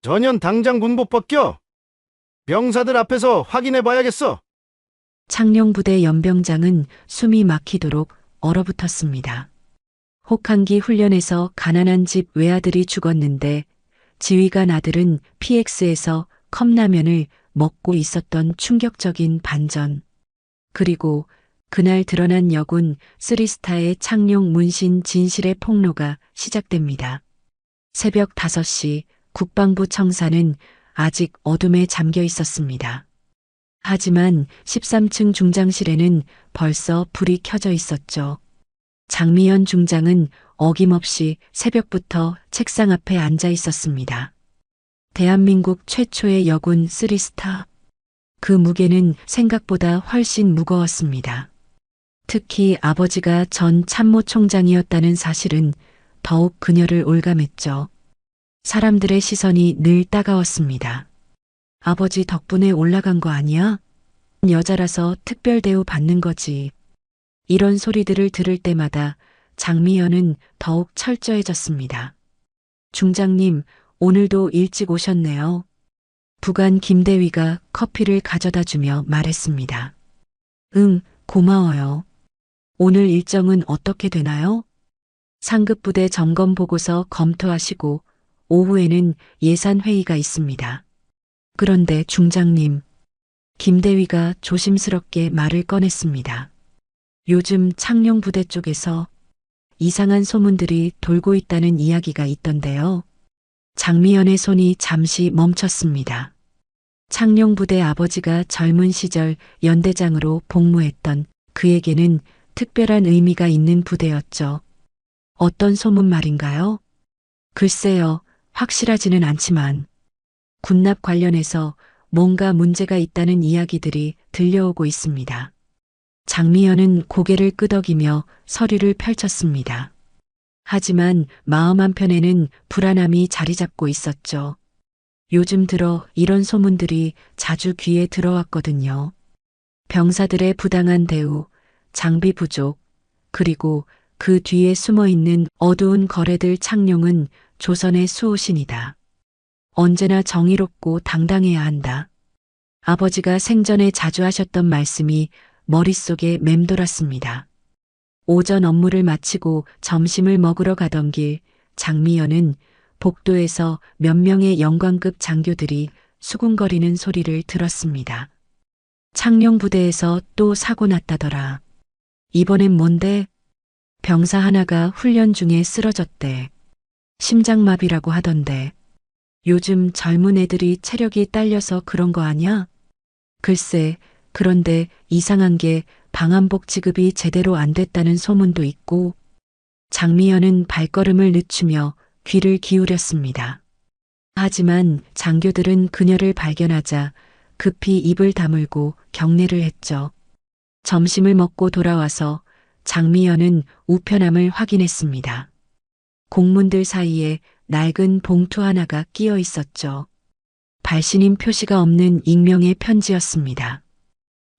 전현 당장 군복 벗겨. 병사들 앞에서 확인해 봐야겠어. 창녕부대 연병장은 숨이 막히도록 얼어붙었습니다. 혹한기 훈련에서 가난한 집 외아들이 죽었는데 지휘관 아들은 PX에서 컵라면을 먹고 있었던 충격적인 반전. 그리고 그날 드러난 여군 쓰리스타의 창녕 문신 진실의 폭로가 시작됩니다. 새벽 5시 국방부 청사는 아직 어둠에 잠겨 있었습니다. 하지만 13층 중장실에는 벌써 불이 켜져 있었죠. 장미연 중장은 어김없이 새벽부터 책상 앞에 앉아 있었습니다. 대한민국 최초의 여군 쓰리스타. 그 무게는 생각보다 훨씬 무거웠습니다. 특히 아버지가 전 참모총장이었다는 사실은 더욱 그녀를 올감했죠. 사람들의 시선이 늘 따가웠습니다. 아버지 덕분에 올라간 거 아니야? 여자라서 특별 대우 받는 거지. 이런 소리들을 들을 때마다 장미연은 더욱 철저해졌습니다. 중장님, 오늘도 일찍 오셨네요. 부관 김대위가 커피를 가져다 주며 말했습니다. 응, 고마워요. 오늘 일정은 어떻게 되나요? 상급부대 점검 보고서 검토하시고 오후에는 예산회의가 있습니다. 그런데 중장님, 김대위가 조심스럽게 말을 꺼냈습니다. 요즘 창녕부대 쪽에서 이상한 소문들이 돌고 있다는 이야기가 있던데요. 장미연의 손이 잠시 멈췄습니다. 창녕부대 아버지가 젊은 시절 연대장으로 복무했던 그에게는 특별한 의미가 있는 부대였죠. 어떤 소문 말인가요? 글쎄요, 확실하지는 않지만 군납 관련해서 뭔가 문제가 있다는 이야기들이 들려오고 있습니다. 장미연은 고개를 끄덕이며 서류를 펼쳤습니다. 하지만 마음 한편에는 불안함이 자리 잡고 있었죠. 요즘 들어 이런 소문들이 자주 귀에 들어왔거든요. 병사들의 부당한 대우, 장비 부족, 그리고 그 뒤에 숨어 있는 어두운 거래들. 창녕은 조선의 수호신이다. 언제나 정의롭고 당당해야 한다. 아버지가 생전에 자주 하셨던 말씀이 머릿속에 맴돌았습니다. 오전 업무를 마치고 점심을 먹으러 가던 길, 장미연은 복도에서 몇 명의 영관급 장교들이 수군거리는 소리를 들었습니다. 창녕부대에서 또 사고 났다더라. 이번엔 뭔데? 병사 하나가 훈련 중에 쓰러졌대. 심장마비라고 하던데. 요즘 젊은 애들이 체력이 딸려서 그런 거 아냐? 글쎄, 그런데 이상한 게 방한복 지급이 제대로 안 됐다는 소문도 있고. 장미연은 발걸음을 늦추며 귀를 기울였습니다. 하지만 장교들은 그녀를 발견하자 급히 입을 다물고 경례를 했죠. 점심을 먹고 돌아와서 장미연은 우편함을 확인했습니다. 공문들 사이에 낡은 봉투 하나가 끼어 있었죠. 발신인 표시가 없는 익명의 편지였습니다.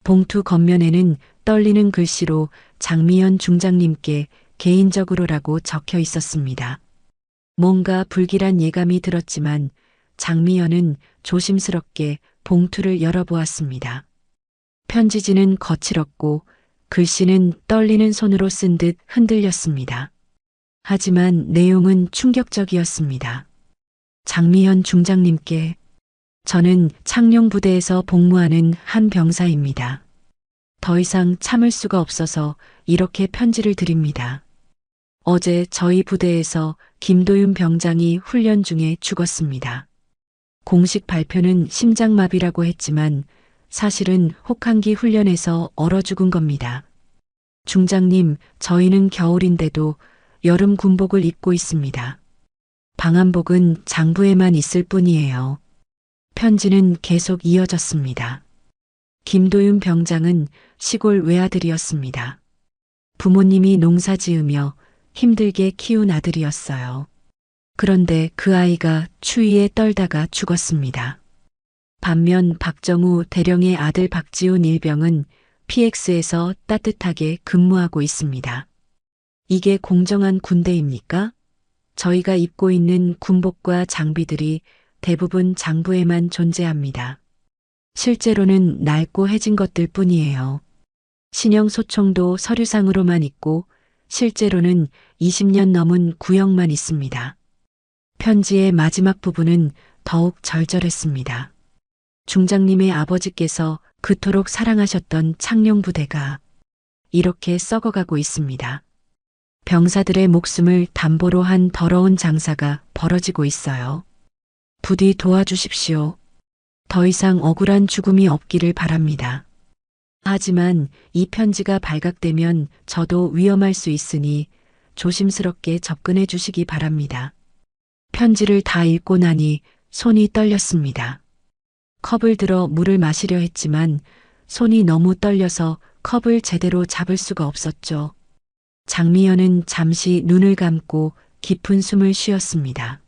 봉투 겉면에는 떨리는 글씨로 장미연 중장님께 개인적으로라고 적혀 있었습니다. 뭔가 불길한 예감이 들었지만 장미연은 조심스럽게 봉투를 열어보았습니다. 편지지는 거칠었고 글씨는 떨리는 손으로 쓴 듯 흔들렸습니다. 하지만 내용은 충격적이었습니다. 장미연 중장님께 저는 창녕부대에서 복무하는 한 병사입니다. 더 이상 참을 수가 없어서 이렇게 편지를 드립니다. 어제 저희 부대에서 김도윤 병장이 훈련 중에 죽었습니다. 공식 발표는 심장마비라고 했지만 사실은 혹한기 훈련에서 얼어 죽은 겁니다. 중장님, 저희는 겨울인데도 여름 군복을 입고 있습니다. 방한복은 장부에만 있을 뿐이에요. 편지는 계속 이어졌습니다. 김도윤 병장은 시골 외아들이었습니다. 부모님이 농사 지으며 힘들게 키운 아들이었어요. 그런데 그 아이가 추위에 떨다가 죽었습니다. 반면 박정우 대령의 아들 박지훈 일병은 PX에서 따뜻하게 근무하고 있습니다. 이게 공정한 군대입니까? 저희가 입고 있는 군복과 장비들이 대부분 장부에만 존재합니다. 실제로는 낡고 해진 것들 뿐이에요. 신형 소총도 서류상으로만 있고 실제로는 20년 넘은 구형만 있습니다. 편지의 마지막 부분은 더욱 절절했습니다. 중장님의 아버지께서 그토록 사랑하셨던 창룡 부대가 이렇게 썩어가고 있습니다. 병사들의 목숨을 담보로 한 더러운 장사가 벌어지고 있어요. 부디 도와주십시오. 더 이상 억울한 죽음이 없기를 바랍니다. 하지만 이 편지가 발각되면 저도 위험할 수 있으니 조심스럽게 접근해 주시기 바랍니다. 편지를 다 읽고 나니 손이 떨렸습니다. 컵을 들어 물을 마시려 했지만 손이 너무 떨려서 컵을 제대로 잡을 수가 없었죠. 장미연은 잠시 눈을 감고 깊은 숨을 쉬었습니다.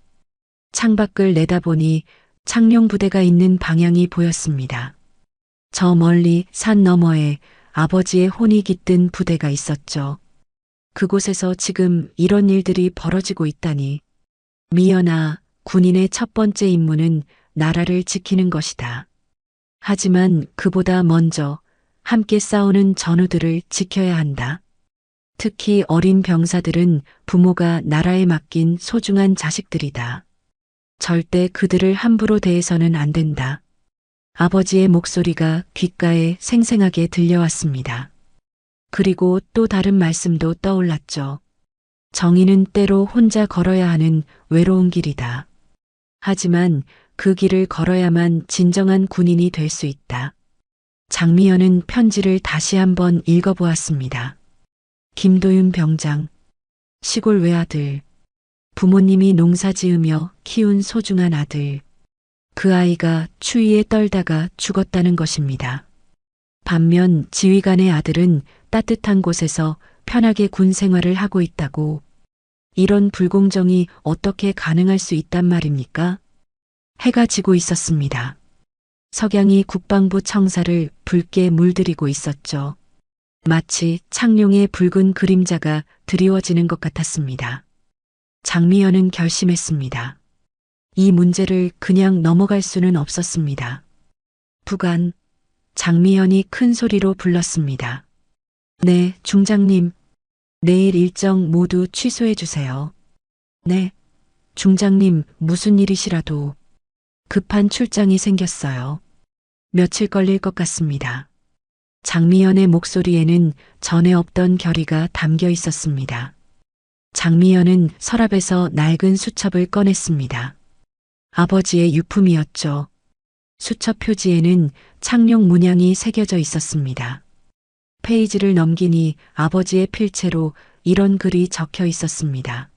창밖을 내다보니 창룡 부대가 있는 방향이 보였습니다. 저 멀리 산 너머에 아버지의 혼이 깃든 부대가 있었죠. 그곳에서 지금 이런 일들이 벌어지고 있다니. 미연아, 군인의 첫 번째 임무는 나라를 지키는 것이다. 하지만 그보다 먼저 함께 싸우는 전우들을 지켜야 한다. 특히 어린 병사들은 부모가 나라에 맡긴 소중한 자식들이다. 절대 그들을 함부로 대해서는 안 된다. 아버지의 목소리가 귓가에 생생하게 들려왔습니다. 그리고 또 다른 말씀도 떠올랐죠. 정의는 때로 혼자 걸어야 하는 외로운 길이다. 하지만 그 길을 걸어야만 진정한 군인이 될 수 있다. 장미연은 편지를 다시 한번 읽어보았습니다. 김도윤 병장, 시골 외아들, 부모님이 농사 지으며 키운 소중한 아들. 그 아이가 추위에 떨다가 죽었다는 것입니다. 반면 지휘관의 아들은 따뜻한 곳에서 편하게 군 생활을 하고 있다고. 이런 불공정이 어떻게 가능할 수 있단 말입니까? 해가 지고 있었습니다. 석양이 국방부 청사를 붉게 물들이고 있었죠. 마치 창룡의 붉은 그림자가 드리워지는 것 같았습니다. 장미연은 결심했습니다. 이 문제를 그냥 넘어갈 수는 없었습니다. 부관, 장미연이 큰 소리로 불렀습니다. 네, 중장님. 내일 일정 모두 취소해 주세요. 네, 중장님, 무슨 일이시라도 급한 출장이 생겼어요. 며칠 걸릴 것 같습니다. 장미연의 목소리에는 전에 없던 결의가 담겨 있었습니다. 장미연은 서랍에서 낡은 수첩을 꺼냈습니다. 아버지의 유품이었죠. 수첩 표지에는 창룡 문양이 새겨져 있었습니다. 페이지를 넘기니 아버지의 필체로 이런 글이 적혀 있었습니다.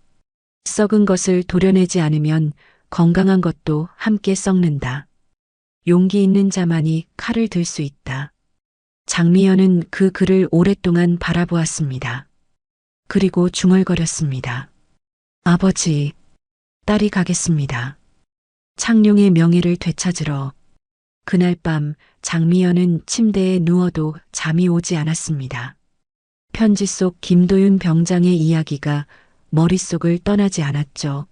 썩은 것을 도려내지 않으면 건강한 것도 함께 썩는다. 용기 있는 자만이 칼을 들 수 있다. 장미연은 그 글을 오랫동안 바라보았습니다. 그리고 중얼거렸습니다. 아버지, 딸이 가겠습니다. 창룡의 명예를 되찾으러. 그날 밤 장미연은 침대에 누워도 잠이 오지 않았습니다. 편지 속 김도윤 병장의 이야기가 머릿속을 떠나지 않았죠.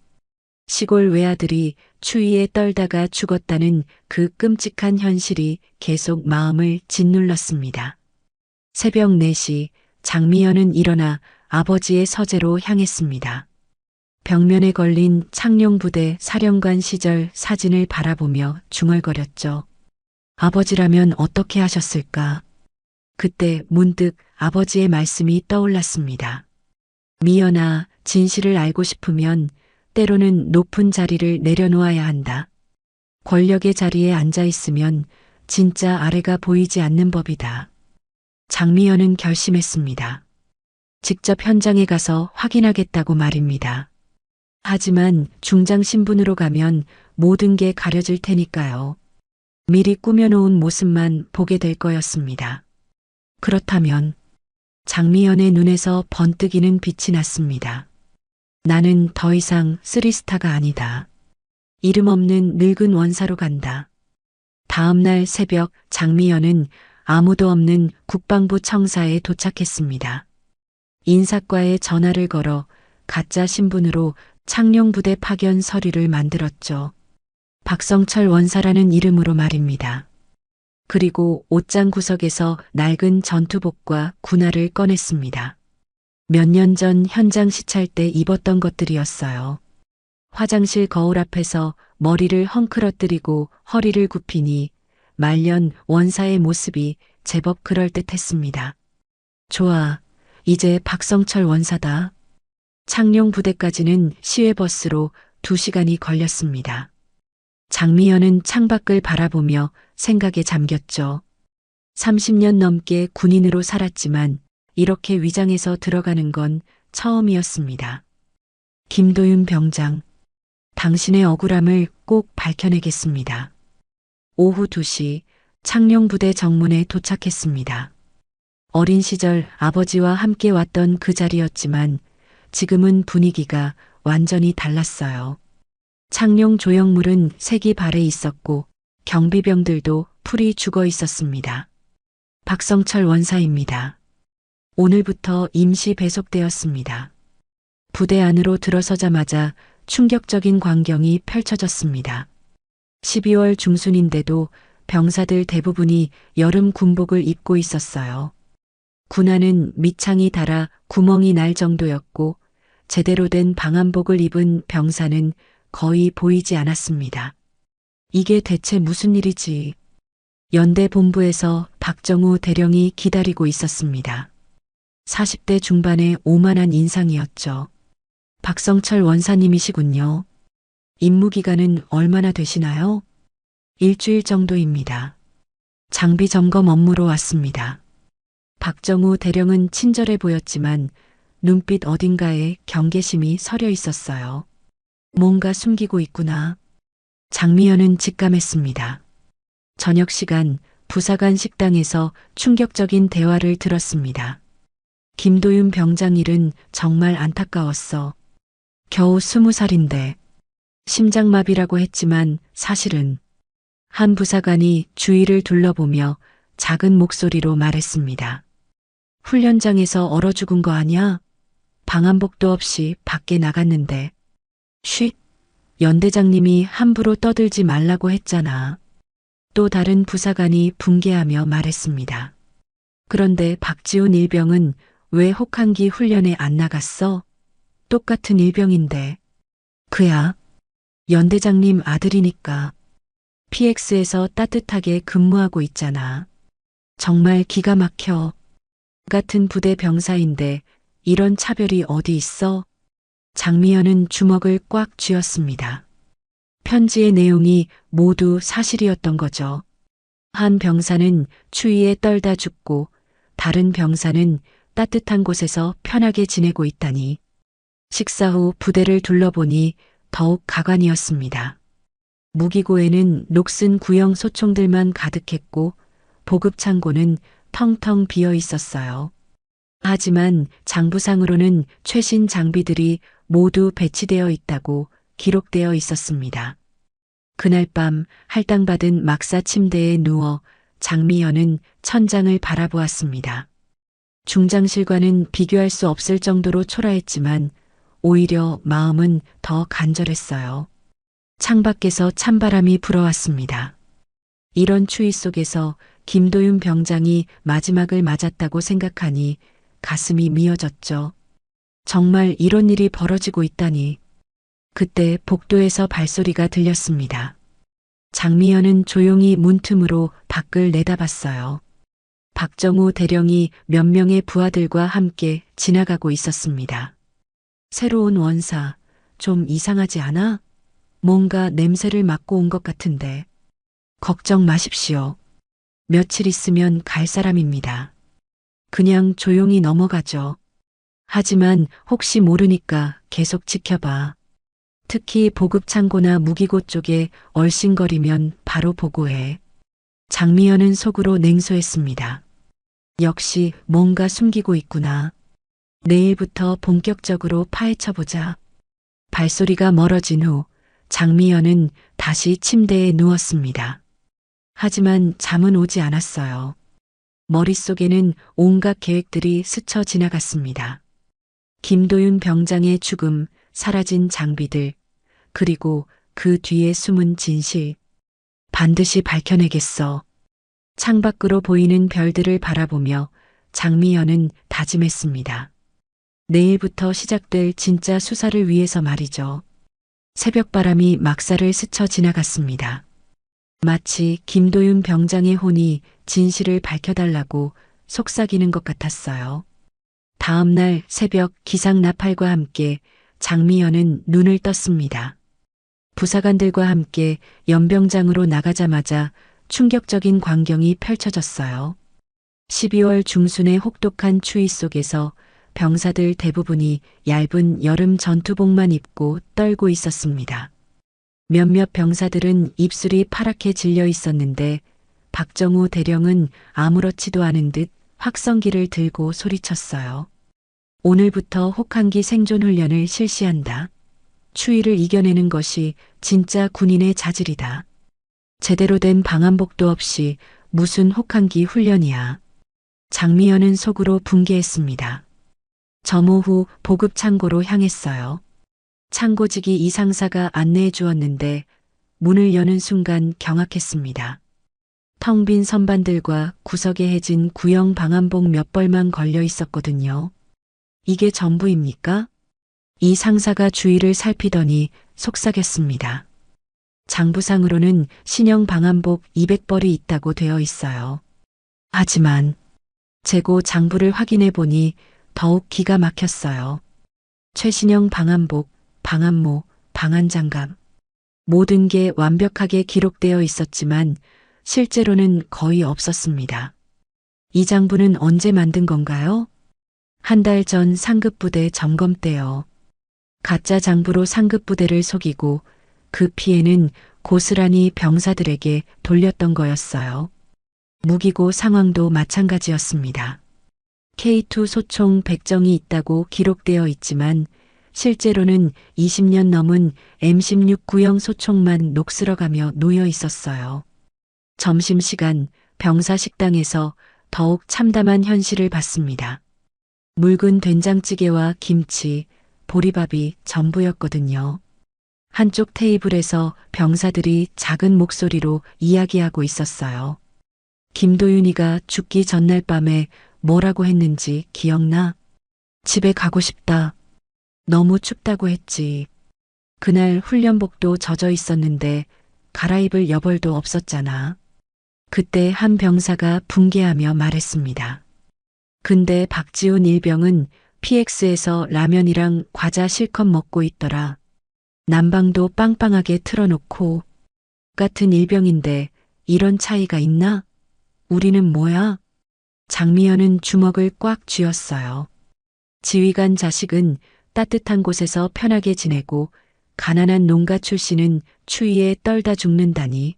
시골 외아들이 추위에 떨다가 죽었다는 그 끔찍한 현실이 계속 마음을 짓눌렀습니다. 새벽 4시 장미연은 일어나 아버지의 서재로 향했습니다. 벽면에 걸린 창룡 부대 사령관 시절 사진을 바라보며 중얼거렸죠. 아버지라면 어떻게 하셨을까? 그때 문득 아버지의 말씀이 떠올랐습니다. 미연아, 진실을 알고 싶으면 때로는 높은 자리를 내려놓아야 한다. 권력의 자리에 앉아 있으면 진짜 아래가 보이지 않는 법이다. 장미연은 결심했습니다. 직접 현장에 가서 확인하겠다고 말입니다. 하지만 중장 신분으로 가면 모든 게 가려질 테니까요. 미리 꾸며놓은 모습만 보게 될 거였습니다. 그렇다면 장미연의 눈에서 번뜩이는 빛이 났습니다. 나는 더 이상 쓰리스타가 아니다. 이름 없는 늙은 원사로 간다. 다음 날 새벽 장미연은 아무도 없는 국방부 청사에 도착했습니다. 인사과에 전화를 걸어 가짜 신분으로 창룡 부대 파견 서류를 만들었죠. 박성철 원사라는 이름으로 말입니다. 그리고 옷장 구석에서 낡은 전투복과 군화를 꺼냈습니다. 몇 년 전 현장 시찰 때 입었던 것들이었어요. 화장실 거울 앞에서 머리를 헝클어뜨리고 허리를 굽히니 말년 원사의 모습이 제법 그럴듯했습니다. 좋아, 이제 박성철 원사다. 창룡 부대까지는 시외버스로 2시간이 걸렸습니다. 장미연은 창밖을 바라보며 생각에 잠겼죠. 30년 넘게 군인으로 살았지만 이렇게 위장해서 들어가는 건 처음이었습니다. 김도윤 병장, 당신의 억울함을 꼭 밝혀내겠습니다. 오후 2시 창룡 부대 정문에 도착했습니다. 어린 시절 아버지와 함께 왔던 그 자리였지만 지금은 분위기가 완전히 달랐어요. 창룡 조형물은 색이 발해 있었고 경비병들도 풀이 죽어 있었습니다. 박성철 원사입니다. 오늘부터 임시 배속되었습니다. 부대 안으로 들어서자마자 충격적인 광경이 펼쳐졌습니다. 12월 중순인데도 병사들 대부분이 여름 군복을 입고 있었어요. 군화는 밑창이 닳아 구멍이 날 정도였고 제대로 된 방한복을 입은 병사는 거의 보이지 않았습니다. 이게 대체 무슨 일이지? 연대 본부에서 박정우 대령이 기다리고 있었습니다. 40대 중반의 오만한 인상이었죠. 박성철 원사님이시군요. 임무 기간은 얼마나 되시나요? 일주일 정도입니다. 장비 점검 업무로 왔습니다. 박정우 대령은 친절해 보였지만 눈빛 어딘가에 경계심이 서려 있었어요. 뭔가 숨기고 있구나. 장미연은 직감했습니다. 저녁 시간 부사관 식당에서 충격적인 대화를 들었습니다. 김도윤 병장 일은 정말 안타까웠어. 겨우 20살인데 심장마비라고 했지만 사실은 한 부사관이 주위를 둘러보며 작은 목소리로 말했습니다. 훈련장에서 얼어 죽은 거 아니야? 방한복도 없이 밖에 나갔는데. 쉿! 연대장님이 함부로 떠들지 말라고 했잖아. 또 다른 부사관이 분개하며 말했습니다. 그런데 박지훈 일병은 왜 혹한기 훈련에 안 나갔어? 똑같은 일병인데. 그야 연대장님 아들이니까. PX에서 따뜻하게 근무하고 있잖아. 정말 기가 막혀. 같은 부대 병사인데 이런 차별이 어디 있어? 장미연은 주먹을 꽉 쥐었습니다. 편지의 내용이 모두 사실이었던 거죠. 한 병사는 추위에 떨다 죽고 다른 병사는 따뜻한 곳에서 편하게 지내고 있다니. 식사 후 부대를 둘러보니 더욱 가관이었습니다. 무기고에는 녹슨 구형 소총들만 가득했고 보급 창고는 텅텅 비어 있었어요. 하지만 장부상으로는 최신 장비들이 모두 배치되어 있다고 기록되어 있었습니다. 그날 밤 할당받은 막사 침대에 누워 장미연은 천장을 바라보았습니다. 중장실과는 비교할 수 없을 정도로 초라했지만 오히려 마음은 더 간절했어요. 창밖에서 찬바람이 불어왔습니다. 이런 추위 속에서 김도윤 병장이 마지막을 맞았다고 생각하니 가슴이 미어졌죠. 정말 이런 일이 벌어지고 있다니. 그때 복도에서 발소리가 들렸습니다. 장미연은 조용히 문틈으로 밖을 내다봤어요. 박정우 대령이 몇 명의 부하들과 함께 지나가고 있었습니다. 새로운 원사, 좀 이상하지 않아? 뭔가 냄새를 맡고 온 것 같은데. 걱정 마십시오. 며칠 있으면 갈 사람입니다. 그냥 조용히 넘어가죠. 하지만 혹시 모르니까 계속 지켜봐. 특히 보급창고나 무기고 쪽에 얼씬거리면 바로 보고해. 장미연은 속으로 냉소했습니다. 역시 뭔가 숨기고 있구나. 내일부터 본격적으로 파헤쳐보자. 발소리가 멀어진 후 장미연은 다시 침대에 누웠습니다. 하지만 잠은 오지 않았어요. 머릿속에는 온갖 계획들이 스쳐 지나갔습니다. 김도윤 병장의 죽음, 사라진 장비들, 그리고 그 뒤에 숨은 진실. 반드시 밝혀내겠어. 창밖으로 보이는 별들을 바라보며 장미연은 다짐했습니다. 내일부터 시작될 진짜 수사를 위해서 말이죠. 새벽바람이 막사를 스쳐 지나갔습니다. 마치 김도윤 병장의 혼이 진실을 밝혀달라고 속삭이는 것 같았어요. 다음 날 새벽 기상 나팔과 함께 장미연은 눈을 떴습니다. 부사관들과 함께 연병장으로 나가자마자 충격적인 광경이 펼쳐졌어요. 12월 중순의 혹독한 추위 속에서 병사들 대부분이 얇은 여름 전투복만 입고 떨고 있었습니다. 몇몇 병사들은 입술이 파랗게 질려 있었는데 박정우 대령은 아무렇지도 않은 듯 확성기를 들고 소리쳤어요. 오늘부터 혹한기 생존 훈련을 실시한다. 추위를 이겨내는 것이 진짜 군인의 자질이다. 제대로 된 방한복도 없이 무슨 혹한기 훈련이야. 장미연은 속으로 분개했습니다. 점호 후 보급 창고로 향했어요. 창고직이 이 상사가 안내해 주었는데 문을 여는 순간 경악했습니다. 텅 빈 선반들과 구석에 해진 구형 방한복 몇 벌만 걸려 있었거든요. 이게 전부입니까? 이 상사가 주위를 살피더니 속삭였습니다. 장부상으로는 신형 방한복 200벌이 있다고 되어 있어요. 하지만 재고 장부를 확인해 보니 더욱 기가 막혔어요. 최신형 방한복, 방한모, 방한장갑 모든 게 완벽하게 기록되어 있었지만 실제로는 거의 없었습니다. 이 장부는 언제 만든 건가요? 한 달 전 상급부대 점검 때요. 가짜 장부로 상급부대를 속이고 그 피해는 고스란히 병사들에게 돌렸던 거였어요. 무기고 상황도 마찬가지였습니다. K2 소총 100정이 있다고 기록되어 있지만 실제로는 20년 넘은 M16 구형 소총만 녹슬어가며 놓여 있었어요. 점심시간 병사 식당에서 더욱 참담한 현실을 봤습니다. 묽은 된장찌개와 김치, 보리밥이 전부였거든요. 한쪽 테이블에서 병사들이 작은 목소리로 이야기하고 있었어요. 김도윤이가 죽기 전날 밤에 뭐라고 했는지 기억나? 집에 가고 싶다. 너무 춥다고 했지. 그날 훈련복도 젖어 있었는데 갈아입을 여벌도 없었잖아. 그때 한 병사가 분개하며 말했습니다. 근데 박지훈 일병은 PX에서 라면이랑 과자 실컷 먹고 있더라. 난방도 빵빵하게 틀어놓고. 같은 일병인데 이런 차이가 있나? 우리는 뭐야? 장미연은 주먹을 꽉 쥐었어요. 지휘관 자식은 따뜻한 곳에서 편하게 지내고 가난한 농가 출신은 추위에 떨다 죽는다니.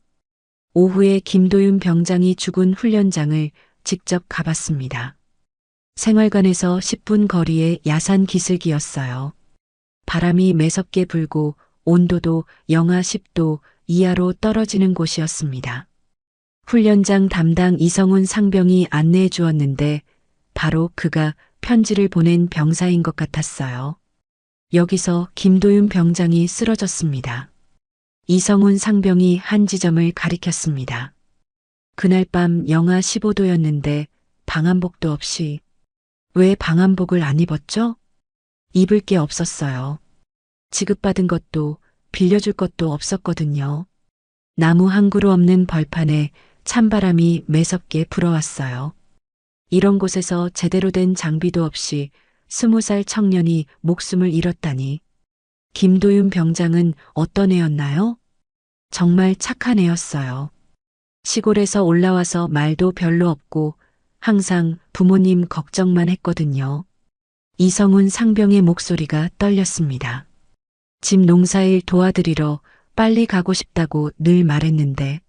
오후에 김도윤 병장이 죽은 훈련장을 직접 가봤습니다. 생활관에서 10분 거리의 야산 기슭이었어요. 바람이 매섭게 불고 온도도 영하 10도 이하로 떨어지는 곳이었습니다. 훈련장 담당 이성훈 상병이 안내해 주었는데 바로 그가 편지를 보낸 병사인 것 같았어요. 여기서 김도윤 병장이 쓰러졌습니다. 이성훈 상병이 한 지점을 가리켰습니다. 그날 밤 영하 15도였는데 방한복도 없이. 왜 방한복을 안 입었죠? 입을 게 없었어요. 지급받은 것도 빌려줄 것도 없었거든요. 나무 한 그루 없는 벌판에 찬바람이 매섭게 불어왔어요. 이런 곳에서 제대로 된 장비도 없이 20살 청년이 목숨을 잃었다니. 김도윤 병장은 어떤 애였나요? 정말 착한 애였어요. 시골에서 올라와서 말도 별로 없고 항상 부모님 걱정만 했거든요. 이성훈 상병의 목소리가 떨렸습니다. 집 농사일 도와드리러 빨리 가고 싶다고 늘 말했는데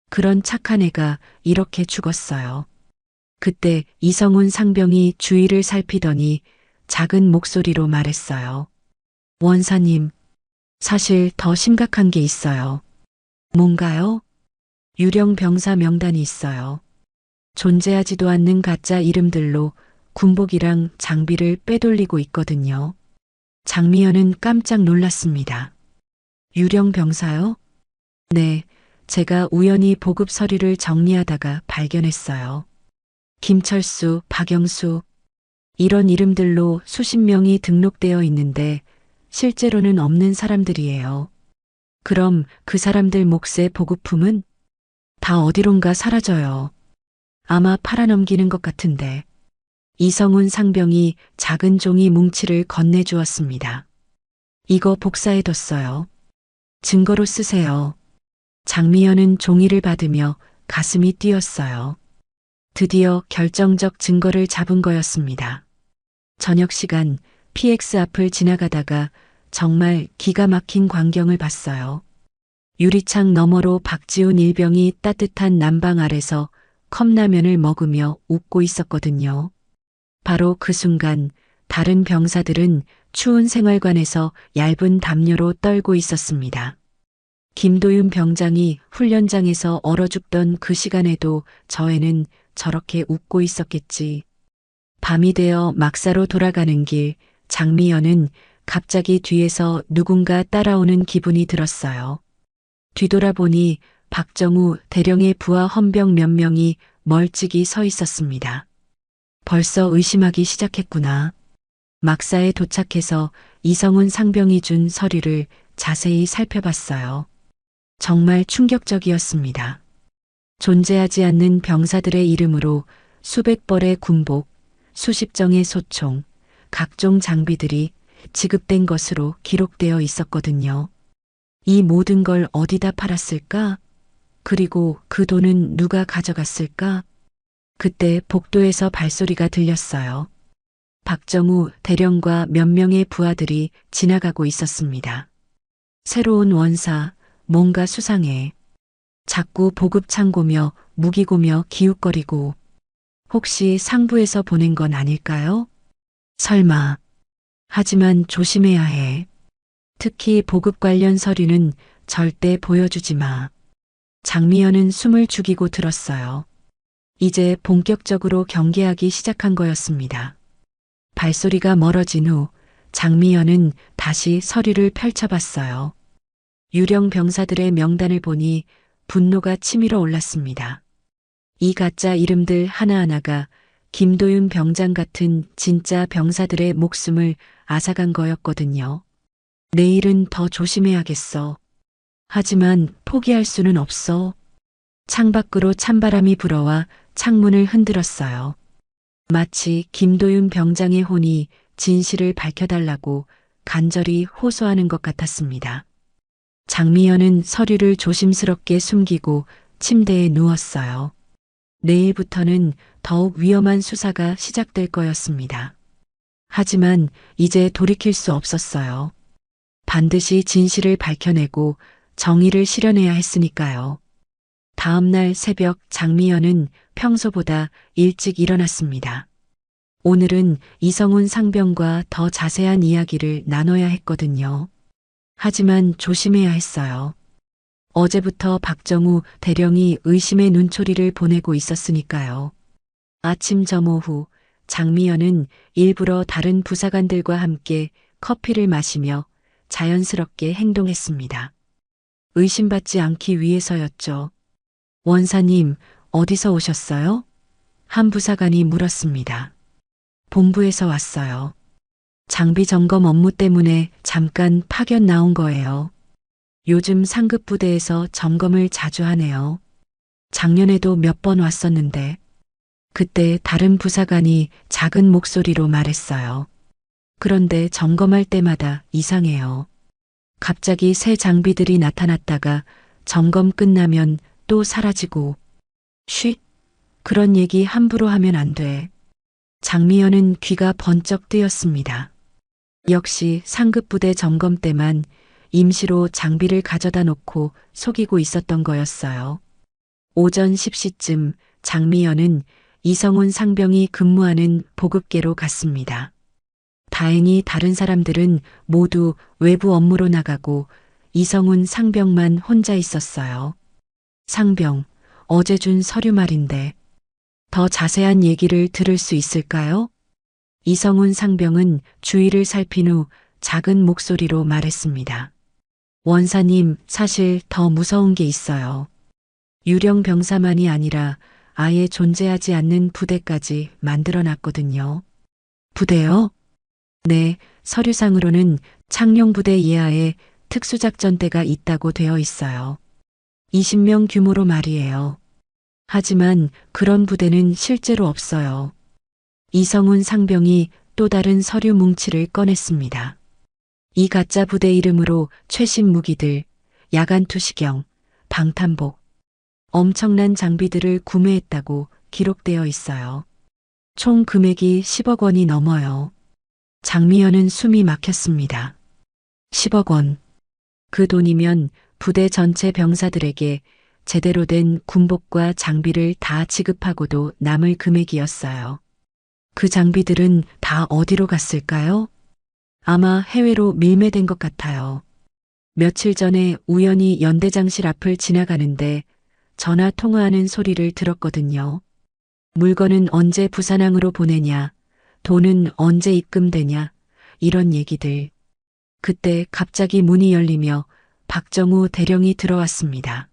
그런 착한 애가 이렇게 죽었어요. 그때 이성훈 상병이 주위를 살피더니 작은 목소리로 말했어요. 원사님, 사실 더 심각한 게 있어요. 뭔가요? 유령 병사 명단이 있어요. 존재하지도 않는 가짜 이름들로 군복이랑 장비를 빼돌리고 있거든요. 장미연은 깜짝 놀랐습니다. 유령 병사요? 네, 제가 우연히 보급 서류를 정리하다가 발견했어요. 김철수, 박영수, 이런 이름들로 수십 명이 등록되어 있는데 실제로는 없는 사람들이에요. 그럼 그 사람들 몫의 보급품은 다 어디론가 사라져요. 아마 팔아넘기는 것 같은데. 이성훈 상병이 작은 종이 뭉치를 건네주었습니다. 이거 복사해뒀어요. 증거로 쓰세요. 장미연은 종이를 받으며 가슴이 뛰었어요. 드디어 결정적 증거를 잡은 거였습니다. 저녁 시간 PX 앞을 지나가다가 정말 기가 막힌 광경을 봤어요. 유리창 너머로 박지훈 일병이 따뜻한 난방 아래서 컵라면을 먹으며 웃고 있었거든요. 바로 그 순간 다른 병사들은 추운 생활관에서 얇은 담요로 떨고 있었습니다. 김도윤 병장이 훈련장에서 얼어 죽던 그 시간에도 저 애는 저렇게 웃고 있었겠지. 밤이 되어 막사로 돌아가는 길, 장미연은 갑자기 뒤에서 누군가 따라오는 기분이 들었어요. 뒤돌아보니 박정우 대령의 부하 헌병 몇 명이 멀찍이 서 있었습니다. 벌써 의심하기 시작했구나. 막사에 도착해서 이성훈 상병이 준 서류를 자세히 살펴봤어요. 정말 충격적이었습니다. 존재하지 않는 병사들의 이름으로 수백 벌의 군복, 수십 정의 소총, 각종 장비들이 지급된 것으로 기록되어 있었거든요. 이 모든 걸 어디다 팔았을까? 그리고 그 돈은 누가 가져갔을까? 그때 복도에서 발소리가 들렸어요. 박정우 대령과 몇 명의 부하들이 지나가고 있었습니다. 새로운 원사, 뭔가 수상해. 자꾸 보급 창고며 무기고며 기웃거리고 혹시 상부에서 보낸 건 아닐까요? 설마. 하지만 조심해야 해. 특히 보급 관련 서류는 절대 보여주지 마. 장미연은 숨을 죽이고 들었어요. 이제 본격적으로 경계하기 시작한 거였습니다. 발소리가 멀어진 후 장미연은 다시 서류를 펼쳐봤어요. 유령 병사들의 명단을 보니 분노가 치밀어 올랐습니다. 이 가짜 이름들 하나하나가 김도윤 병장 같은 진짜 병사들의 목숨을 앗아간 거였거든요. 내일은 더 조심해야겠어. 하지만 포기할 수는 없어. 창밖으로 찬바람이 불어와 창문을 흔들었어요. 마치 김도윤 병장의 혼이 진실을 밝혀달라고 간절히 호소하는 것 같았습니다. 장미연은 서류를 조심스럽게 숨기고 침대에 누웠어요. 내일부터는 더욱 위험한 수사가 시작될 거였습니다. 하지만 이제 돌이킬 수 없었어요. 반드시 진실을 밝혀내고 정의를 실현해야 했으니까요. 다음 날 새벽 장미연은 평소보다 일찍 일어났습니다. 오늘은 이성훈 상병과 더 자세한 이야기를 나눠야 했거든요. 하지만 조심해야 했어요. 어제부터 박정우 대령이 의심의 눈초리를 보내고 있었으니까요. 아침 점호 후 장미연은 일부러 다른 부사관들과 함께 커피를 마시며 자연스럽게 행동했습니다. 의심받지 않기 위해서였죠. 원사님, 어디서 오셨어요? 한 부사관이 물었습니다. 본부에서 왔어요. 장비 점검 업무 때문에 잠깐 파견 나온 거예요. 요즘 상급 부대에서 점검을 자주 하네요. 작년에도 몇 번 왔었는데 그때 다른 부사관이 작은 목소리로 말했어요. 그런데 점검할 때마다 이상해요. 갑자기 새 장비들이 나타났다가 점검 끝나면 또 사라지고. 쉿! 그런 얘기 함부로 하면 안 돼. 장미연은 귀가 번쩍 뜨였습니다. 역시 상급 부대 점검 때만 임시로 장비를 가져다 놓고 속이고 있었던 거였어요. 오전 10시쯤 장미연은 이성훈 상병이 근무하는 보급계로 갔습니다. 다행히 다른 사람들은 모두 외부 업무로 나가고 이성훈 상병만 혼자 있었어요. 상병, 어제 준 서류 말인데 더 자세한 얘기를 들을 수 있을까요? 이성훈 상병은 주위를 살핀 후 작은 목소리로 말했습니다. 원사님, 사실 더 무서운 게 있어요. 유령 병사만이 아니라 아예 존재하지 않는 부대까지 만들어 놨거든요. 부대요? 네, 서류상으로는 창룡부대 이하의 특수작전대가 있다고 되어 있어요. 20명 규모로 말이에요. 하지만 그런 부대는 실제로 없어요. 이성훈 상병이 또 다른 서류 뭉치를 꺼냈습니다. 이 가짜 부대 이름으로 최신 무기들, 야간 투시경, 방탄복, 엄청난 장비들을 구매했다고 기록되어 있어요. 총 금액이 10억 원이 넘어요. 장미연은 숨이 막혔습니다. 10억 원. 그 돈이면 부대 전체 병사들에게 제대로 된 군복과 장비를 다 지급하고도 남을 금액이었어요. 그 장비들은 다 어디로 갔을까요? 아마 해외로 밀매된 것 같아요. 며칠 전에 우연히 연대장실 앞을 지나가는데 전화 통화하는 소리를 들었거든요. 물건은 언제 부산항으로 보내냐, 돈은 언제 입금되냐, 이런 얘기들. 그때 갑자기 문이 열리며 박정우 대령이 들어왔습니다.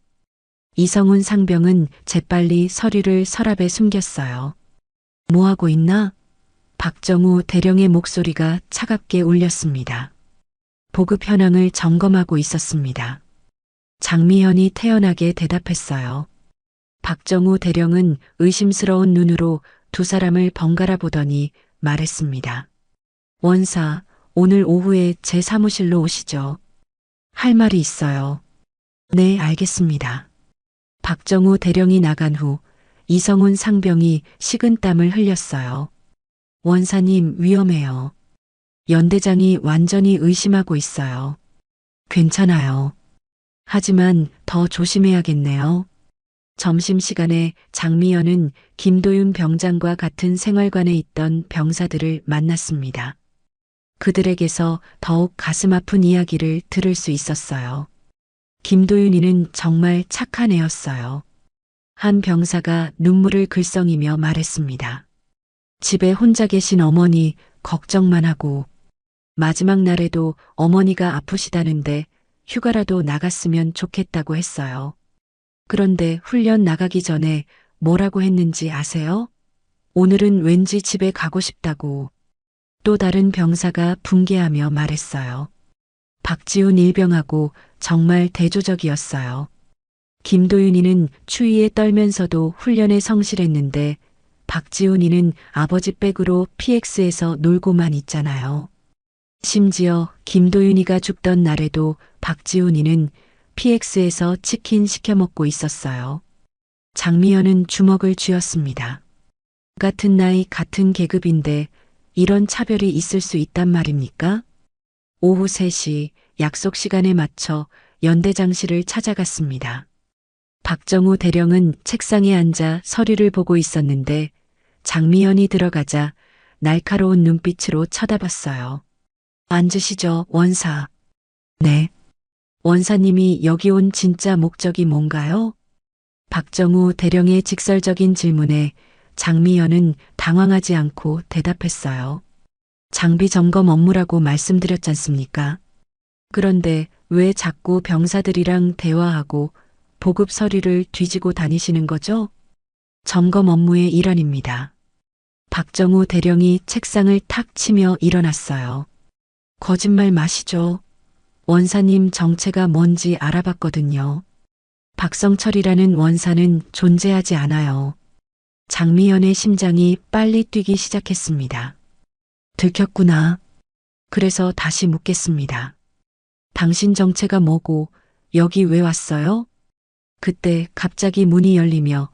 이성훈 상병은 재빨리 서류를 서랍에 숨겼어요. 뭐 하고 있나? 박정우 대령의 목소리가 차갑게 울렸습니다. 보급 현황을 점검하고 있었습니다. 장미현이 태연하게 대답했어요. 박정우 대령은 의심스러운 눈으로 두 사람을 번갈아 보더니 말했습니다. 원사, 오늘 오후에 제 사무실로 오시죠. 할 말이 있어요. 네, 알겠습니다. 박정우 대령이 나간 후 이성훈 상병이 식은땀을 흘렸어요. 원사님, 위험해요. 연대장이 완전히 의심하고 있어요. 괜찮아요. 하지만 더 조심해야겠네요. 점심시간에 장미연은 김도윤 병장과 같은 생활관에 있던 병사들을 만났습니다. 그들에게서 더욱 가슴 아픈 이야기를 들을 수 있었어요. 김도윤이는 정말 착한 애였어요. 한 병사가 눈물을 글썽이며 말했습니다. 집에 혼자 계신 어머니 걱정만 하고 마지막 날에도 어머니가 아프시다는데 휴가라도 나갔으면 좋겠다고 했어요. 그런데 훈련 나가기 전에 뭐라고 했는지 아세요? 오늘은 왠지 집에 가고 싶다고. 또 다른 병사가 붕괴하며 말했어요. 박지훈 일병하고 정말 대조적이었어요. 김도윤이는 추위에 떨면서도 훈련에 성실했는데 박지훈이는 아버지 백으로 PX에서 놀고만 있잖아요. 심지어 김도윤이가 죽던 날에도 박지훈이는 PX에서 치킨 시켜 먹고 있었어요. 장미연은 주먹을 쥐었습니다. 같은 나이 같은 계급인데 이런 차별이 있을 수 있단 말입니까? 오후 3시 약속 시간에 맞춰 연대장실을 찾아갔습니다. 박정우 대령은 책상에 앉아 서류를 보고 있었는데 장미연이 들어가자 날카로운 눈빛으로 쳐다봤어요. 앉으시죠, 원사. 네. 원사님이 여기 온 진짜 목적이 뭔가요? 박정우 대령의 직설적인 질문에 장미연은 당황하지 않고 대답했어요. 장비 점검 업무라고 말씀드렸지 않습니까? 그런데 왜 자꾸 병사들이랑 대화하고 보급 서류를 뒤지고 다니시는 거죠? 점검 업무의 일환입니다. 박정우 대령이 책상을 탁 치며 일어났어요. 거짓말 마시죠. 원사님 정체가 뭔지 알아봤거든요. 박성철이라는 원사는 존재하지 않아요. 장미연의 심장이 빨리 뛰기 시작했습니다. 들켰구나. 그래서 다시 묻겠습니다. 당신 정체가 뭐고 여기 왜 왔어요? 그때 갑자기 문이 열리며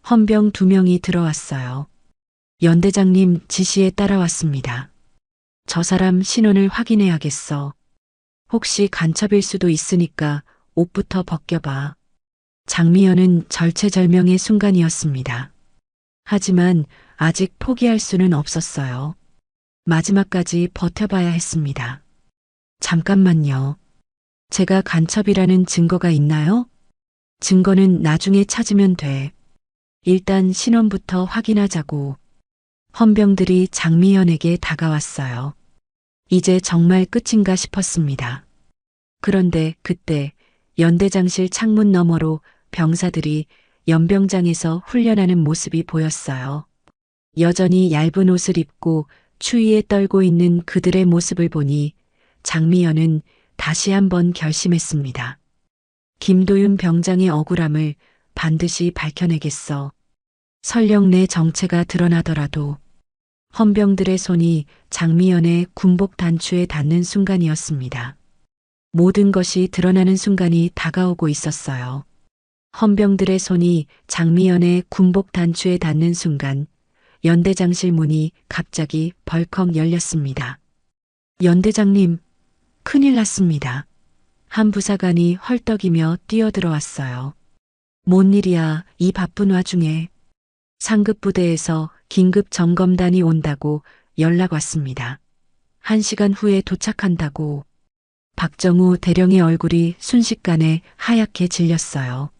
헌병 2명이 들어왔어요. 연대장님 지시에 따라왔습니다. 저 사람 신원을 확인해야겠어. 혹시 간첩일 수도 있으니까 옷부터 벗겨봐. 장미연은 절체절명의 순간이었습니다. 하지만 아직 포기할 수는 없었어요. 마지막까지 버텨봐야 했습니다. 잠깐만요. 제가 간첩이라는 증거가 있나요? 증거는 나중에 찾으면 돼. 일단 신원부터 확인하자고. 헌병들이 장미연에게 다가왔어요. 이제 정말 끝인가 싶었습니다. 그런데 그때 연대장실 창문 너머로 병사들이 연병장에서 훈련하는 모습이 보였어요. 여전히 얇은 옷을 입고 추위에 떨고 있는 그들의 모습을 보니 장미연은 다시 한번 결심했습니다. 김도윤 병장의 억울함을 반드시 밝혀내겠어. 설령 내 정체가 드러나더라도. 헌병들의 손이 장미연의 군복 단추에 닿는 순간이었습니다. 모든 것이 드러나는 순간이 다가오고 있었어요. 헌병들의 손이 장미연의 군복 단추에 닿는 순간 연대장실 문이 갑자기 벌컥 열렸습니다. 연대장님, 큰일 났습니다. 한 부사관이 헐떡이며 뛰어들어왔어요. 뭔 일이야, 이 바쁜 와중에. 상급 부대에서 긴급 점검단이 온다고 연락 왔습니다. 1시간 후에 도착한다고. 박정우 대령의 얼굴이 순식간에 하얗게 질렸어요.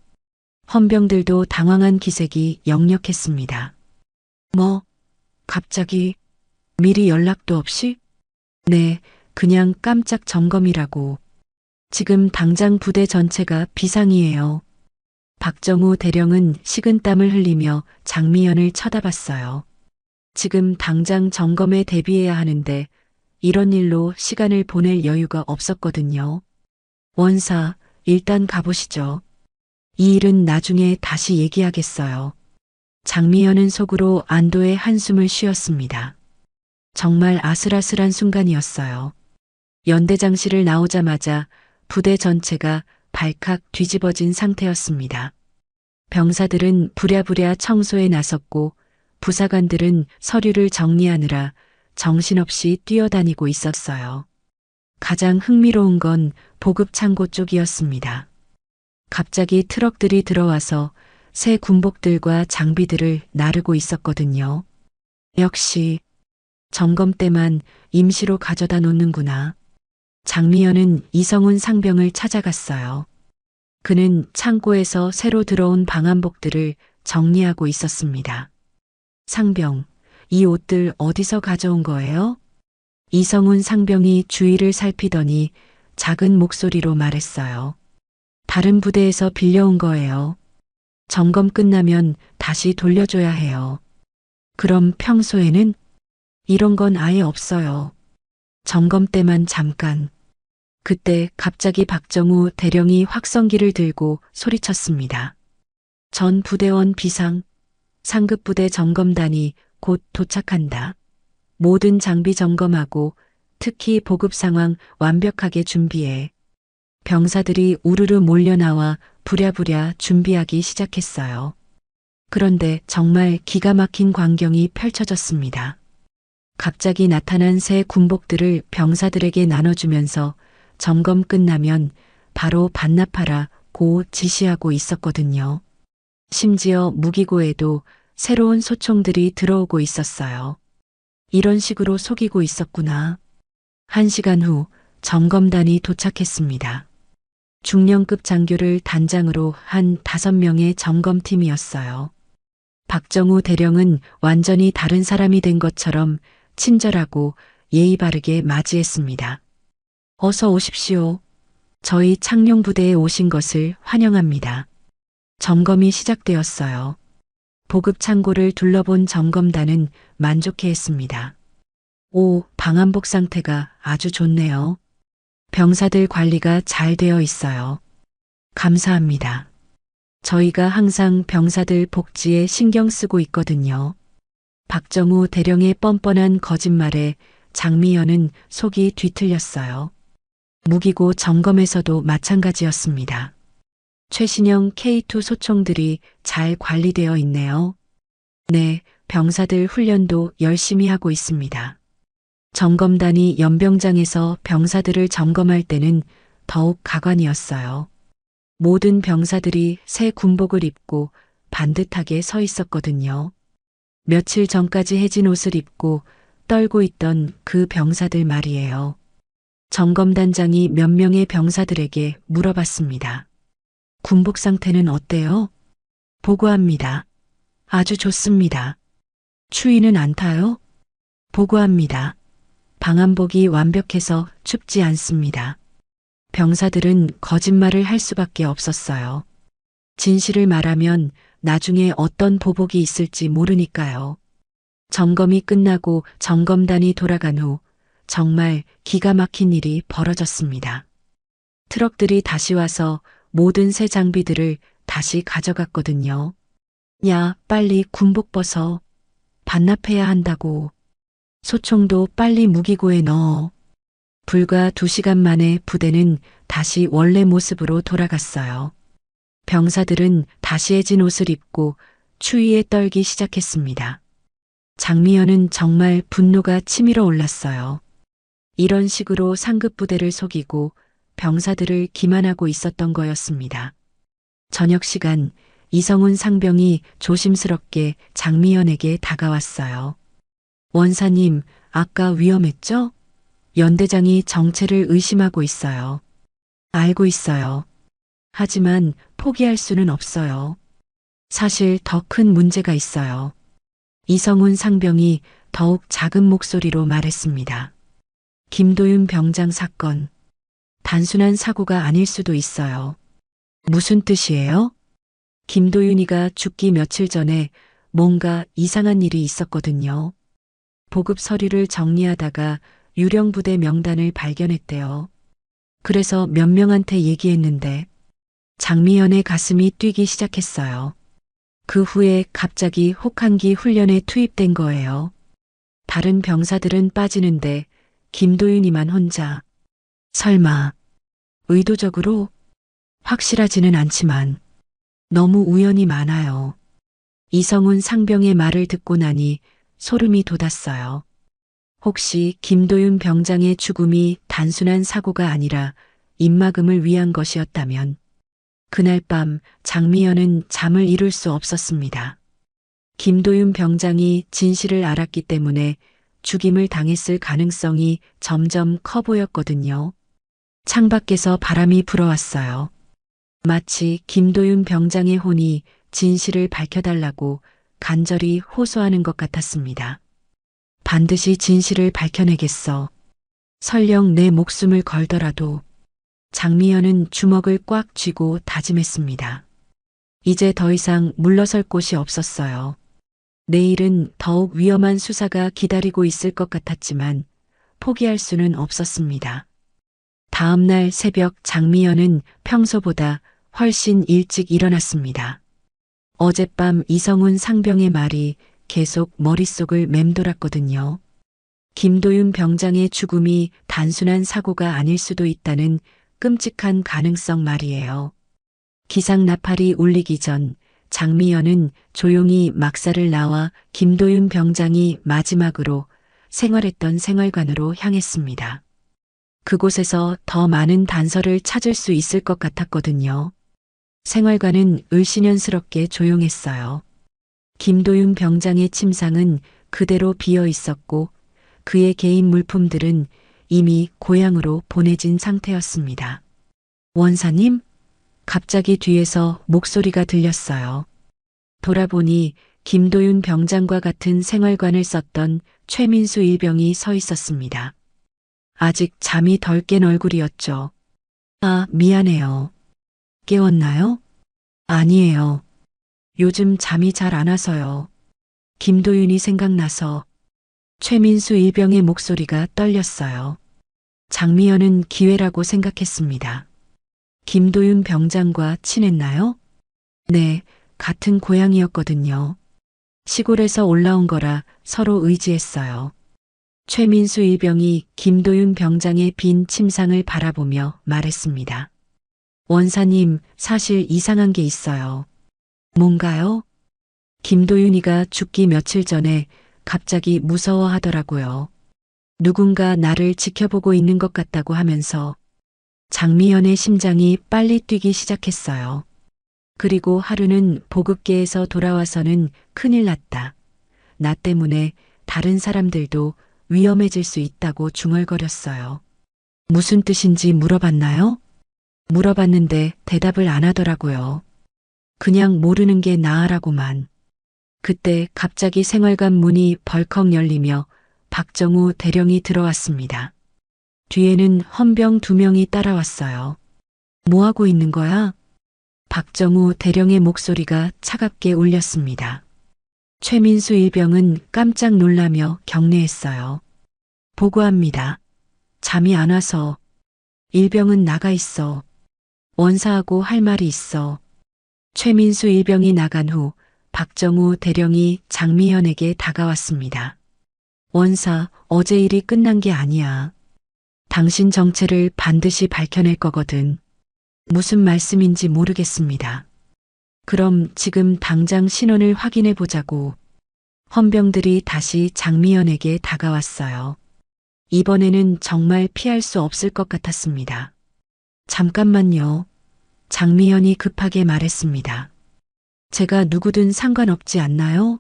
헌병들도 당황한 기색이 역력했습니다. 뭐, 갑자기 미리 연락도 없이? 네, 그냥 깜짝 점검이라고. 지금 당장 부대 전체가 비상이에요. 박정우 대령은 식은땀을 흘리며 장미연을 쳐다봤어요. 지금 당장 점검에 대비해야 하는데 이런 일로 시간을 보낼 여유가 없었거든요. 원사, 일단 가보시죠. 이 일은 나중에 다시 얘기하겠어요. 장미연은 속으로 안도의 한숨을 쉬었습니다. 정말 아슬아슬한 순간이었어요. 연대장실을 나오자마자 부대 전체가 발칵 뒤집어진 상태였습니다. 병사들은 부랴부랴 청소에 나섰고 부사관들은 서류를 정리하느라 정신없이 뛰어다니고 있었어요. 가장 흥미로운 건 보급 창고 쪽이었습니다. 갑자기 트럭들이 들어와서 새 군복들과 장비들을 나르고 있었거든요. 역시 점검 때만 임시로 가져다 놓는구나. 장미연은 이성훈 상병을 찾아갔어요. 그는 창고에서 새로 들어온 방한복들을 정리하고 있었습니다. 상병, 이 옷들 어디서 가져온 거예요? 이성훈 상병이 주위를 살피더니 작은 목소리로 말했어요. 다른 부대에서 빌려온 거예요. 점검 끝나면 다시 돌려줘야 해요. 그럼 평소에는? 이런 건 아예 없어요. 점검 때만 잠깐. 그때 갑자기 박정우 대령이 확성기를 들고 소리쳤습니다. 전 부대원 비상, 상급 부대 점검단이 곧 도착한다. 모든 장비 점검하고 특히 보급 상황 완벽하게 준비해. 병사들이 우르르 몰려나와 부랴부랴 준비하기 시작했어요. 그런데 정말 기가 막힌 광경이 펼쳐졌습니다. 갑자기 나타난 새 군복들을 병사들에게 나눠주면서 점검 끝나면 바로 반납하라고 지시하고 있었거든요. 심지어 무기고에도 새로운 소총들이 들어오고 있었어요. 이런 식으로 속이고 있었구나. 1시간 후 점검단이 도착했습니다. 중령급 장교를 단장으로 한 5명의 점검팀이었어요. 박정우 대령은 완전히 다른 사람이 된 것처럼 친절하고 예의 바르게 맞이했습니다. 어서 오십시오. 저희 창룡부대에 오신 것을 환영합니다. 점검이 시작되었어요. 보급 창고를 둘러본 점검단은 만족해했습니다. 오, 방한복 상태가 아주 좋네요. 병사들 관리가 잘 되어 있어요. 감사합니다. 저희가 항상 병사들 복지에 신경 쓰고 있거든요. 박정우 대령의 뻔뻔한 거짓말에 장미연은 속이 뒤틀렸어요. 무기고 점검에서도 마찬가지였습니다. 최신형 K2 소총들이 잘 관리되어 있네요. 네, 병사들 훈련도 열심히 하고 있습니다. 점검단이 연병장에서 병사들을 점검할 때는 더욱 가관이었어요. 모든 병사들이 새 군복을 입고 반듯하게 서 있었거든요. 며칠 전까지 해진 옷을 입고 떨고 있던 그 병사들 말이에요. 점검단장이 몇 명의 병사들에게 물어봤습니다. 군복 상태는 어때요? 보고합니다. 아주 좋습니다. 추위는 안 타요? 보고합니다. 방한복이 완벽해서 춥지 않습니다. 병사들은 거짓말을 할 수밖에 없었어요. 진실을 말하면 나중에 어떤 보복이 있을지 모르니까요. 점검이 끝나고 점검단이 돌아간 후 정말 기가 막힌 일이 벌어졌습니다. 트럭들이 다시 와서 모든 새 장비들을 다시 가져갔거든요. 야, 빨리 군복 벗어. 반납해야 한다고. 소총도 빨리 무기고에 넣어. 불과 2시간 만에 부대는 다시 원래 모습으로 돌아갔어요. 병사들은 다시 해진 옷을 입고 추위에 떨기 시작했습니다. 장미연은 정말 분노가 치밀어 올랐어요. 이런 식으로 상급 부대를 속이고 병사들을 기만하고 있었던 거였습니다. 저녁 시간 이성훈 상병이 조심스럽게 장미연에게 다가왔어요. 원사님, 아까 위험했죠? 연대장이 정체를 의심하고 있어요. 알고 있어요. 하지만 포기할 수는 없어요. 사실 더 큰 문제가 있어요. 이성훈 상병이 더욱 작은 목소리로 말했습니다. 김도윤 병장 사건. 단순한 사고가 아닐 수도 있어요. 무슨 뜻이에요? 김도윤이가 죽기 며칠 전에 뭔가 이상한 일이 있었거든요. 보급 서류를 정리하다가 유령 부대 명단을 발견했대요. 그래서 몇 명한테 얘기했는데 장미연의 가슴이 뛰기 시작했어요. 그 후에 갑자기 혹한기 훈련에 투입된 거예요. 다른 병사들은 빠지는데 김도윤이만 혼자. 설마 의도적으로? 확실하지는 않지만 너무 우연이 많아요. 이성훈 상병의 말을 듣고 나니 소름이 돋았어요. 혹시 김도윤 병장의 죽음이 단순한 사고가 아니라 입막음을 위한 것이었다면 그날 밤 장미연은 잠을 이룰 수 없었습니다. 김도윤 병장이 진실을 알았기 때문에 죽임을 당했을 가능성이 점점 커 보였거든요. 창밖에서 바람이 불어왔어요. 마치 김도윤 병장의 혼이 진실을 밝혀달라고 간절히 호소하는 것 같았습니다. 반드시 진실을 밝혀내겠어. 설령 내 목숨을 걸더라도. 장미연은 주먹을 꽉 쥐고 다짐했습니다. 이제 더 이상 물러설 곳이 없었어요. 내일은 더욱 위험한 수사가 기다리고 있을 것 같았지만 포기할 수는 없었습니다. 다음 날 새벽 장미연은 평소보다 훨씬 일찍 일어났습니다. 어젯밤 이성훈 상병의 말이 계속 머릿속을 맴돌았거든요. 김도윤 병장의 죽음이 단순한 사고가 아닐 수도 있다는 끔찍한 가능성 말이에요. 기상 나팔이 울리기 전 장미연은 조용히 막사를 나와 김도윤 병장이 마지막으로 생활했던 생활관으로 향했습니다. 그곳에서 더 많은 단서를 찾을 수 있을 것 같았거든요. 생활관은 을씨년스럽게 조용했어요. 김도윤 병장의 침상은 그대로 비어 있었고 그의 개인 물품들은 이미 고향으로 보내진 상태였습니다. 원사님? 갑자기 뒤에서 목소리가 들렸어요. 돌아보니 김도윤 병장과 같은 생활관을 썼던 최민수 일병이 서 있었습니다. 아직 잠이 덜 깬 얼굴이었죠. 아, 미안해요. 깨웠나요? 아니에요. 요즘 잠이 잘 안 와서요. 김도윤이 생각나서. 최민수 일병의 목소리가 떨렸어요. 장미연은 기회라고 생각했습니다. 김도윤 병장과 친했나요? 네, 같은 고향이었거든요. 시골에서 올라온 거라 서로 의지했어요. 최민수 일병이 김도윤 병장의 빈 침상을 바라보며 말했습니다. 원사님, 사실 이상한 게 있어요. 뭔가요? 김도윤이가 죽기 며칠 전에 갑자기 무서워하더라고요. 누군가 나를 지켜보고 있는 것 같다고 하면서 장미연의 심장이 빨리 뛰기 시작했어요. 그리고 하루는 보급계에서 돌아와서는 큰일 났다. 나 때문에 다른 사람들도 위험해질 수 있다고 중얼거렸어요. 무슨 뜻인지 물어봤나요? 물어봤는데 대답을 안 하더라고요. 그냥 모르는 게 나으라고만. 그때 갑자기 생활관 문이 벌컥 열리며 박정우 대령이 들어왔습니다. 뒤에는 헌병 2명이 따라왔어요. 뭐 하고 있는 거야? 박정우 대령의 목소리가 차갑게 울렸습니다. 최민수 일병은 깜짝 놀라며 경례했어요. 보고합니다. 잠이 안 와서. 일병은 나가 있어. 원사하고 할 말이 있어. 최민수 일병이 나간 후 박정우 대령이 장미현에게 다가왔습니다. 원사, 어제 일이 끝난 게 아니야. 당신 정체를 반드시 밝혀낼 거거든. 무슨 말씀인지 모르겠습니다. 그럼 지금 당장 신원을 확인해 보자고. 헌병들이 다시 장미연에게 다가왔어요. 이번에는 정말 피할 수 없을 것 같았습니다. 잠깐만요. 장미연이 급하게 말했습니다. 제가 누구든 상관없지 않나요?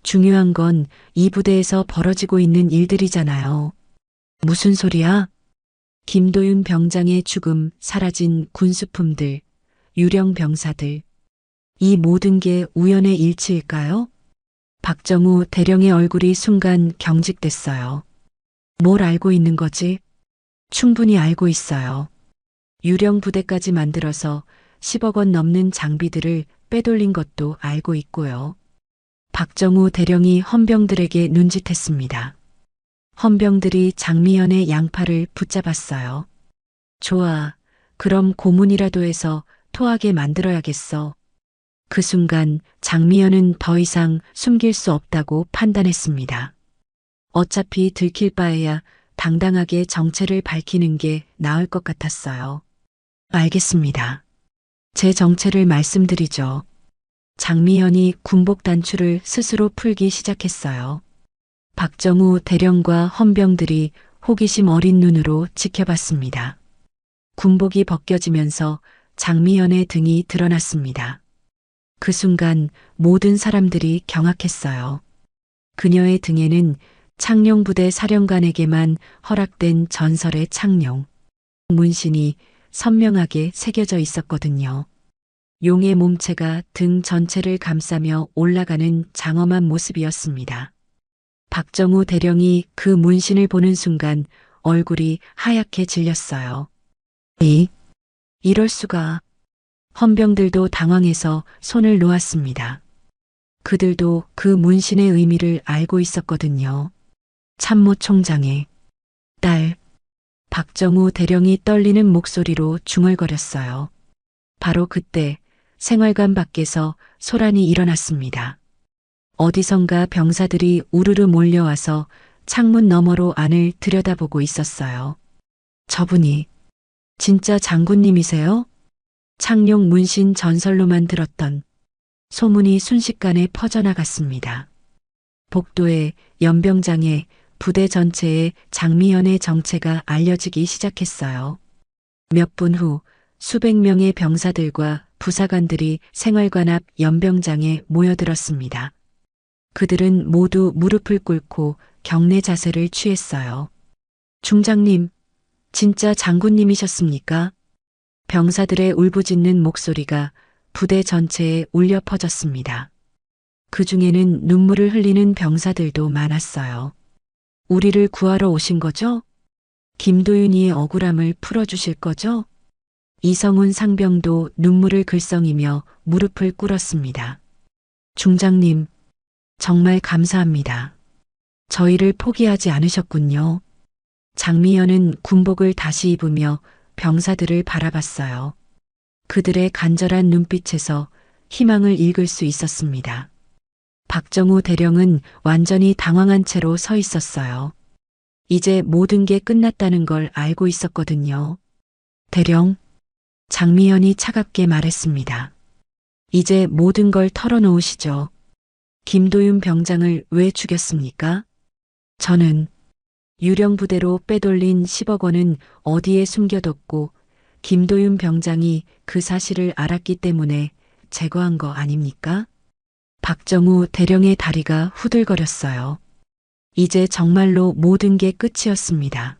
중요한 건 이 부대에서 벌어지고 있는 일들이잖아요. 무슨 소리야? 김도윤 병장의 죽음, 사라진 군수품들, 유령 병사들. 이 모든 게 우연의 일치일까요? 박정우 대령의 얼굴이 순간 경직됐어요. 뭘 알고 있는 거지? 충분히 알고 있어요. 유령 부대까지 만들어서 10억 원 넘는 장비들을 빼돌린 것도 알고 있고요. 박정우 대령이 헌병들에게 눈짓했습니다. 헌병들이 장미연의 양팔을 붙잡았어요. 좋아. 그럼 고문이라도 해서 토하게 만들어야겠어. 그 순간 장미연은 더 이상 숨길 수 없다고 판단했습니다. 어차피 들킬 바에야 당당하게 정체를 밝히는 게 나을 것 같았어요. 알겠습니다. 제 정체를 말씀드리죠. 장미연이 군복 단추를 스스로 풀기 시작했어요. 박정우 대령과 헌병들이 호기심 어린 눈으로 지켜봤습니다. 군복이 벗겨지면서 장미연의 등이 드러났습니다. 그 순간 모든 사람들이 경악했어요. 그녀의 등에는 창룡부대 사령관에게만 허락된 전설의 창룡 문신이 선명하게 새겨져 있었거든요. 용의 몸체가 등 전체를 감싸며 올라가는 장엄한 모습이었습니다. 박정우 대령이 그 문신을 보는 순간 얼굴이 하얗게 질렸어요. 이럴 수가. 헌병들도 당황해서 손을 놓았습니다. 그들도 그 문신의 의미를 알고 있었거든요. 참모 총장의 딸. 박정우 대령이 떨리는 목소리로 중얼거렸어요. 바로 그때 생활관 밖에서 소란이 일어났습니다. 어디선가 병사들이 우르르 몰려와서 창문 너머로 안을 들여다보고 있었어요. 저분이 진짜 장군님이세요? 창룡 문신 전설로만 들었던 소문이 순식간에 퍼져나갔습니다. 복도에 연병장에 부대 전체에 장미연의 정체가 알려지기 시작했어요. 몇 분 후 수백 명의 병사들과 부사관들이 생활관 앞 연병장에 모여들었습니다. 그들은 모두 무릎을 꿇고 경례 자세를 취했어요. 중장님, 진짜 장군님이셨습니까? 병사들의 울부짖는 목소리가 부대 전체에 울려 퍼졌습니다. 그 중에는 눈물을 흘리는 병사들도 많았어요. 우리를 구하러 오신 거죠? 김도윤이의 억울함을 풀어주실 거죠? 이성훈 상병도 눈물을 글썽이며 무릎을 꿇었습니다. 중장님, 정말 감사합니다. 저희를 포기하지 않으셨군요. 장미연은 군복을 다시 입으며 병사들을 바라봤어요. 그들의 간절한 눈빛에서 희망을 읽을 수 있었습니다. 박정우 대령은 완전히 당황한 채로 서 있었어요. 이제 모든 게 끝났다는 걸 알고 있었거든요. 대령, 장미연이 차갑게 말했습니다. 이제 모든 걸 털어놓으시죠. 김도윤 병장을 왜 죽였습니까? 저는 유령 부대로 빼돌린 10억 원은 어디에 숨겨뒀고 김도윤 병장이 그 사실을 알았기 때문에 제거한 거 아닙니까? 박정우 대령의 다리가 후들거렸어요. 이제 정말로 모든 게 끝이었습니다.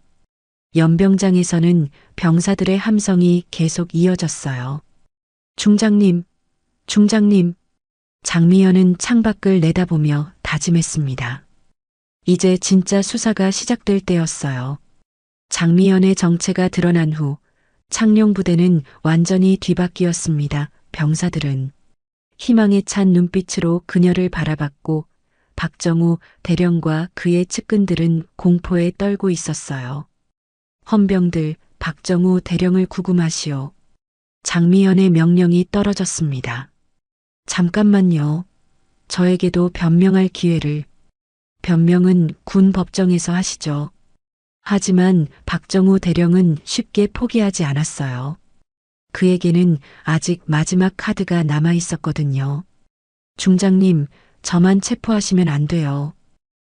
연병장에서는 병사들의 함성이 계속 이어졌어요. 중장님, 중장님. 장미연은 창밖을 내다보며 다짐했습니다. 이제 진짜 수사가 시작될 때였어요. 장미연의 정체가 드러난 후 창룡 부대는 완전히 뒤바뀌었습니다. 병사들은 희망에 찬 눈빛으로 그녀를 바라봤고 박정우 대령과 그의 측근들은 공포에 떨고 있었어요. 헌병들, 박정우 대령을 구금하시오. 장미연의 명령이 떨어졌습니다. 잠깐만요. 저에게도 변명할 기회를. 변명은 군 법정에서 하시죠. 하지만 박정우 대령은 쉽게 포기하지 않았어요. 그에게는 아직 마지막 카드가 남아 있었거든요. 중장님, 저만 체포하시면 안 돼요.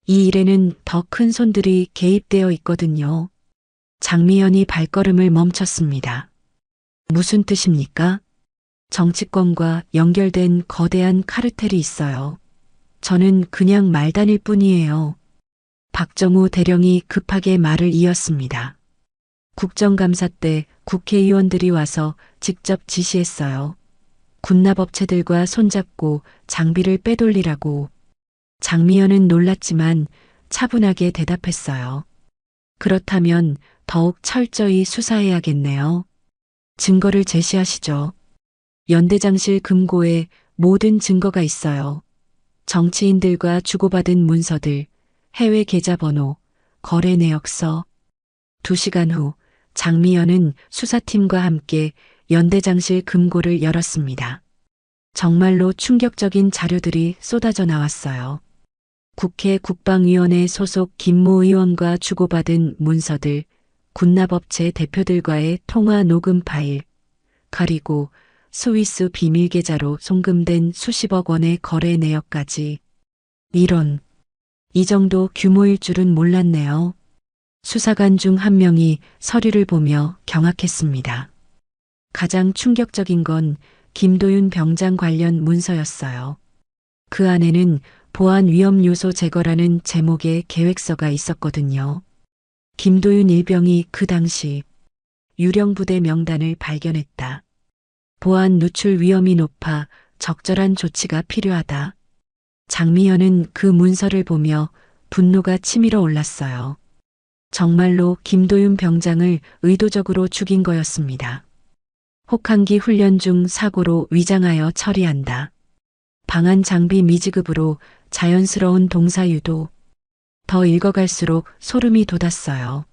이 일에는 더 큰 손들이 개입되어 있거든요. 장미연이 발걸음을 멈췄습니다. 무슨 뜻입니까? 정치권과 연결된 거대한 카르텔이 있어요. 저는 그냥 말단일 뿐이에요. 박정우 대령이 급하게 말을 이었습니다. 국정감사 때 국회의원들이 와서 직접 지시했어요. 군납업체들과 손잡고 장비를 빼돌리라고. 장미연은 놀랐지만 차분하게 대답했어요. 그렇다면 더욱 철저히 수사해야겠네요. 증거를 제시하시죠. 연대장실 금고에 모든 증거가 있어요. 정치인들과 주고받은 문서들, 해외 계좌번호, 거래 내역서. 2시간 후 장미연은 수사팀과 함께 연대장실 금고를 열었습니다. 정말로 충격적인 자료들이 쏟아져 나왔어요. 국회 국방위원회 소속 김모 의원과 주고받은 문서들, 군납업체 대표들과의 통화 녹음 파일, 그리고 스위스 비밀 계좌로 송금된 수십억 원의 거래 내역까지. 이런, 이 정도 규모일 줄은 몰랐네요. 수사관 중 한 명이 서류를 보며 경악했습니다. 가장 충격적인 건 김도윤 병장 관련 문서였어요. 그 안에는 보안 위험 요소 제거라는 제목의 계획서가 있었거든요. 김도윤 일병이 그 당시 유령부대 명단을 발견했다. 보안 누출 위험이 높아 적절한 조치가 필요하다. 장미연은 그 문서를 보며 분노가 치밀어 올랐어요. 정말로 김도윤 병장을 의도적으로 죽인 거였습니다. 혹한기 훈련 중 사고로 위장하여 처리한다. 방한 장비 미지급으로 자연스러운 동사 유도. 더 읽어갈수록 소름이 돋았어요.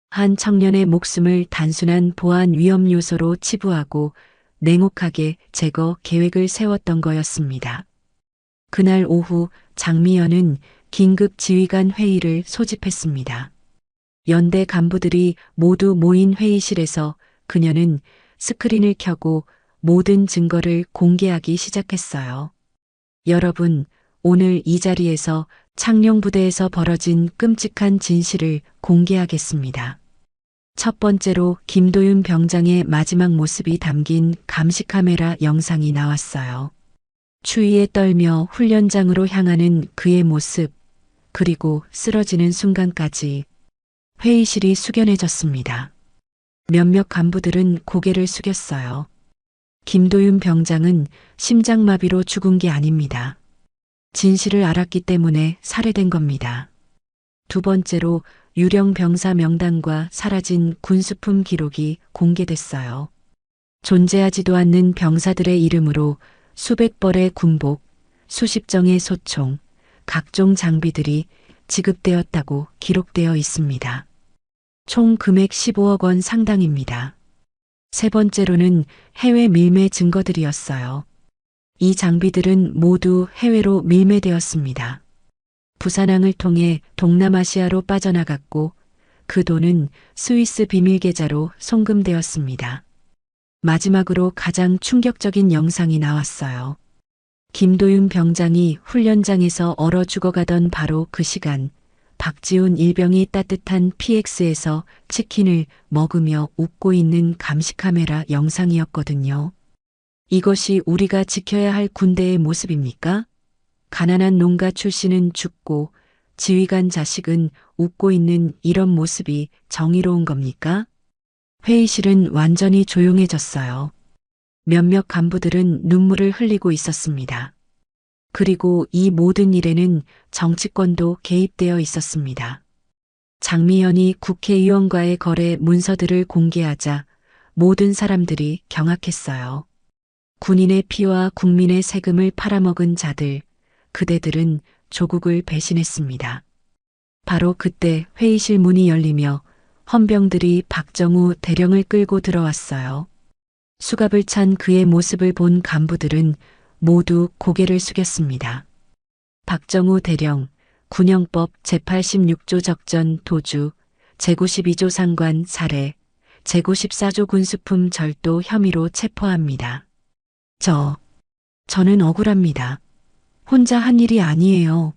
한 청년의 목숨을 단순한 보안 위험 요소로 치부하고 냉혹하게 제거 계획을 세웠던 거였습니다. 그날 오후 장미연은 긴급 지휘관 회의를 소집했습니다. 연대 간부들이 모두 모인 회의실에서 그녀는 스크린을 켜고 모든 증거를 공개하기 시작했어요. 여러분, 오늘 이 자리에서 창룡부대에서 벌어진 끔찍한 진실을 공개하겠습니다. 첫 번째로 김도윤 병장의 마지막 모습이 담긴 감시카메라 영상이 나왔어요. 추위에 떨며 훈련장으로 향하는 그의 모습, 그리고 쓰러지는 순간까지. 회의실이 숙연해졌습니다. 몇몇 간부들은 고개를 숙였어요. 김도윤 병장은 심장마비로 죽은 게 아닙니다. 진실을 알았기 때문에 살해된 겁니다. 두 번째로 유령 병사 명단과 사라진 군수품 기록이 공개됐어요. 존재하지도 않는 병사들의 이름으로 수백 벌의 군복, 수십 정의 소총, 각종 장비들이 지급되었다고 기록되어 있습니다. 총 금액 15억 원 상당입니다. 세 번째로는 해외 밀매 증거들이었어요. 이 장비들은 모두 해외로 밀매되었습니다. 부산항을 통해 동남아시아로 빠져나갔고 그 돈은 스위스 비밀 계좌로 송금되었습니다. 마지막으로 가장 충격적인 영상이 나왔어요. 김도윤 병장이 훈련장에서 얼어 죽어가던 바로 그 시간, 박지훈 일병이 따뜻한 PX에서 치킨을 먹으며 웃고 있는 감시카메라 영상이었거든요. 이것이 우리가 지켜야 할 군대의 모습입니까? 가난한 농가 출신은 죽고 지휘관 자식은 웃고 있는 이런 모습이 정의로운 겁니까? 회의실은 완전히 조용해졌어요. 몇몇 간부들은 눈물을 흘리고 있었습니다. 그리고 이 모든 일에는 정치권도 개입되어 있었습니다. 장미연이 국회의원과의 거래 문서들을 공개하자 모든 사람들이 경악했어요. 군인의 피와 국민의 세금을 팔아먹은 자들, 그대들은 조국을 배신했습니다. 바로 그때 회의실 문이 열리며 헌병들이 박정우 대령을 끌고 들어왔어요. 수갑을 찬 그의 모습을 본 간부들은 모두 고개를 숙였습니다. 박정우 대령, 군형법 제86조 적전 도주, 제92조 상관 살해, 제94조 군수품 절도 혐의로 체포합니다. 저는 억울합니다. 혼자 한 일이 아니에요.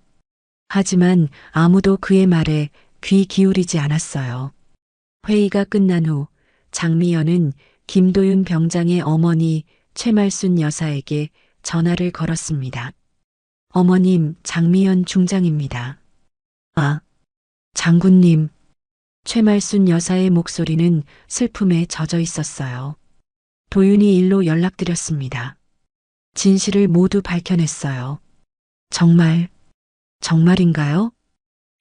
하지만 아무도 그의 말에 귀 기울이지 않았어요. 회의가 끝난 후 장미연은 김도윤 병장의 어머니 최말순 여사에게 전화를 걸었습니다. 어머님, 장미연 중장입니다. 아, 장군님. 최말순 여사의 목소리는 슬픔에 젖어 있었어요. 도윤이 일로 연락드렸습니다. 진실을 모두 밝혀냈어요. 정말인가요?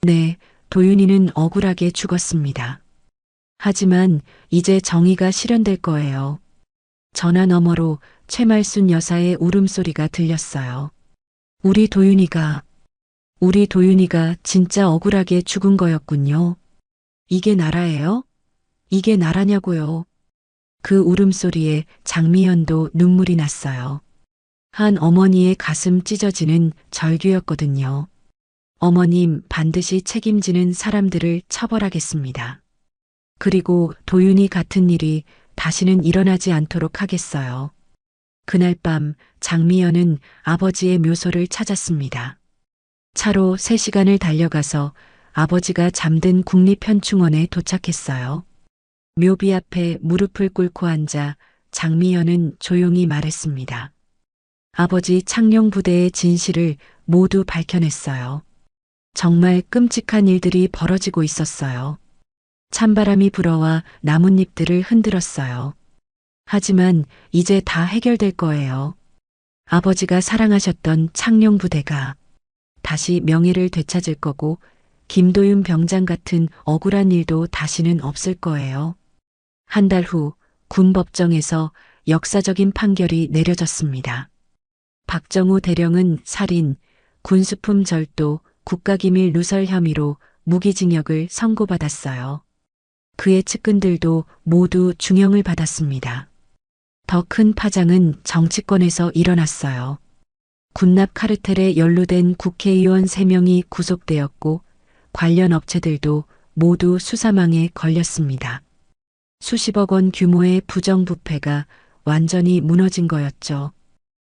네, 도윤이는 억울하게 죽었습니다. 하지만 이제 정의가 실현될 거예요. 전화 너머로 최말순 여사의 울음소리가 들렸어요. 우리 도윤이가 진짜 억울하게 죽은 거였군요. 이게 나라예요? 이게 나라냐고요. 그 울음소리에 장미연도 눈물이 났어요. 한 어머니의 가슴 찢어지는 절규였거든요. 어머님, 반드시 책임지는 사람들을 처벌하겠습니다. 그리고 도윤이 같은 일이 다시는 일어나지 않도록 하겠어요. 그날 밤 장미연은 아버지의 묘소를 찾았습니다. 차로 3시간을 달려가서 아버지가 잠든 국립현충원에 도착했어요. 묘비 앞에 무릎을 꿇고 앉아 장미연은 조용히 말했습니다. 아버지 창룡부대의 진실을 모두 밝혀냈어요. 정말 끔찍한 일들이 벌어지고 있었어요. 찬바람이 불어와 나뭇잎들을 흔들었어요. 하지만 이제 다 해결될 거예요. 아버지가 사랑하셨던 창룡부대가 다시 명예를 되찾을 거고 김도윤 병장 같은 억울한 일도 다시는 없을 거예요. 한 달 후 군법정에서 역사적인 판결이 내려졌습니다. 박정우 대령은 살인, 군수품 절도, 국가기밀 누설 혐의로 무기징역을 선고받았어요. 그의 측근들도 모두 중형을 받았습니다. 더 큰 파장은 정치권에서 일어났어요. 군납 카르텔에 연루된 국회의원 3명이 구속되었고 관련 업체들도 모두 수사망에 걸렸습니다. 수십억 원 규모의 부정부패가 완전히 무너진 거였죠.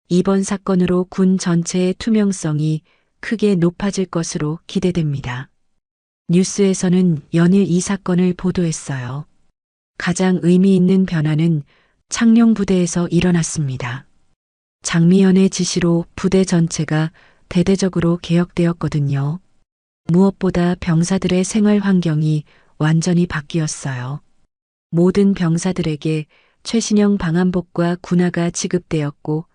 이번 사건으로 군 전체의 투명성이 크게 높아질 것으로 기대됩니다. 뉴스에서는 연일 이 사건을 보도했어요. 가장 의미 있는 변화는 창룡부대에서 일어났습니다. 장미연의 지시로 부대 전체가 대대적으로 개혁되었거든요. 무엇보다 병사들의 생활 환경이 완전히 바뀌었어요. 모든 병사들에게 최신형 방한복과 군화가 지급되었고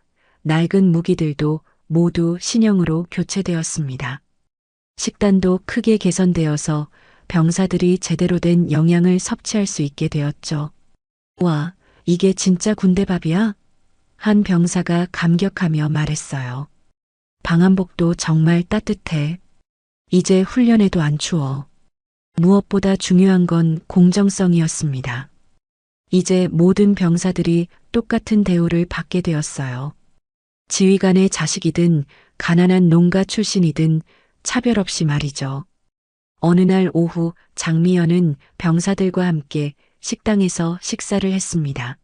낡은 무기들도 모두 신형으로 교체되었습니다. 식단도 크게 개선되어서 병사들이 제대로 된 영양을 섭취할 수 있게 되었죠. 와, 이게 진짜 군대밥이야? 한 병사가 감격하며 말했어요. 방한복도 정말 따뜻해. 이제 훈련에도 안 추워. 무엇보다 중요한 건 공정성이었습니다. 이제 모든 병사들이 똑같은 대우를 받게 되었어요. 지휘관의 자식이든 가난한 농가 출신이든 차별 없이 말이죠. 어느 날 오후 장미연은 병사들과 함께 식당에서 식사를 했습니다.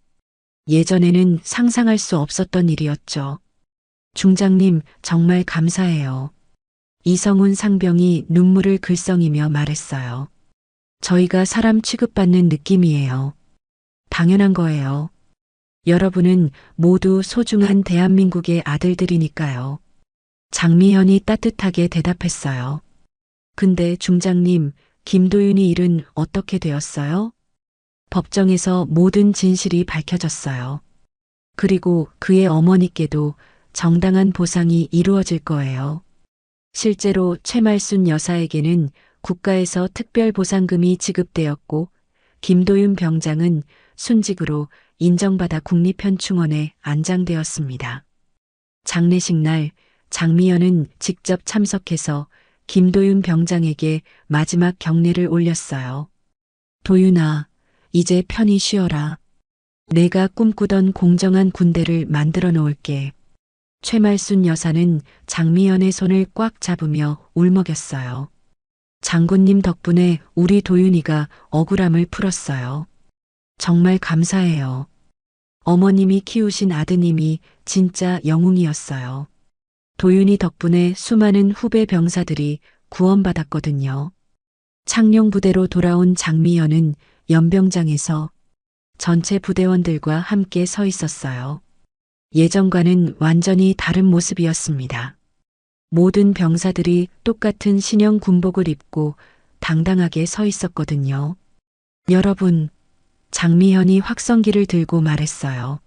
예전에는 상상할 수 없었던 일이었죠. 중장님, 정말 감사해요. 이성훈 상병이 눈물을 글썽이며 말했어요. 저희가 사람 취급받는 느낌이에요. 당연한 거예요. 여러분은 모두 소중한 대한민국의 아들들이니까요. 장미연이 따뜻하게 대답했어요. 근데 중장님, 김도윤이 일은 어떻게 되었어요? 법정에서 모든 진실이 밝혀졌어요. 그리고 그의 어머니께도 정당한 보상이 이루어질 거예요. 실제로 최말순 여사에게는 국가에서 특별보상금이 지급되었고 김도윤 병장은 순직으로 인정받아 국립현충원에 안장되었습니다. 장례식 날 장미연은 직접 참석해서 김도윤 병장에게 마지막 경례를 올렸어요. 도윤아, 이제 편히 쉬어라. 내가 꿈꾸던 공정한 군대를 만들어 놓을게. 최말순 여사는 장미연의 손을 꽉 잡으며 울먹였어요. 장군님 덕분에 우리 도윤이가 억울함을 풀었어요. 정말 감사해요. 어머님이 키우신 아드님이 진짜 영웅이었어요. 도윤이 덕분에 수많은 후배 병사들이 구원받았거든요. 창룡부대로 돌아온 장미연은 연병장에서 전체 부대원들과 함께 서 있었어요. 예전과는 완전히 다른 모습이었습니다. 모든 병사들이 똑같은 신형 군복을 입고 당당하게 서 있었거든요. 여러분, 장미연이 확성기를 들고 말했어요.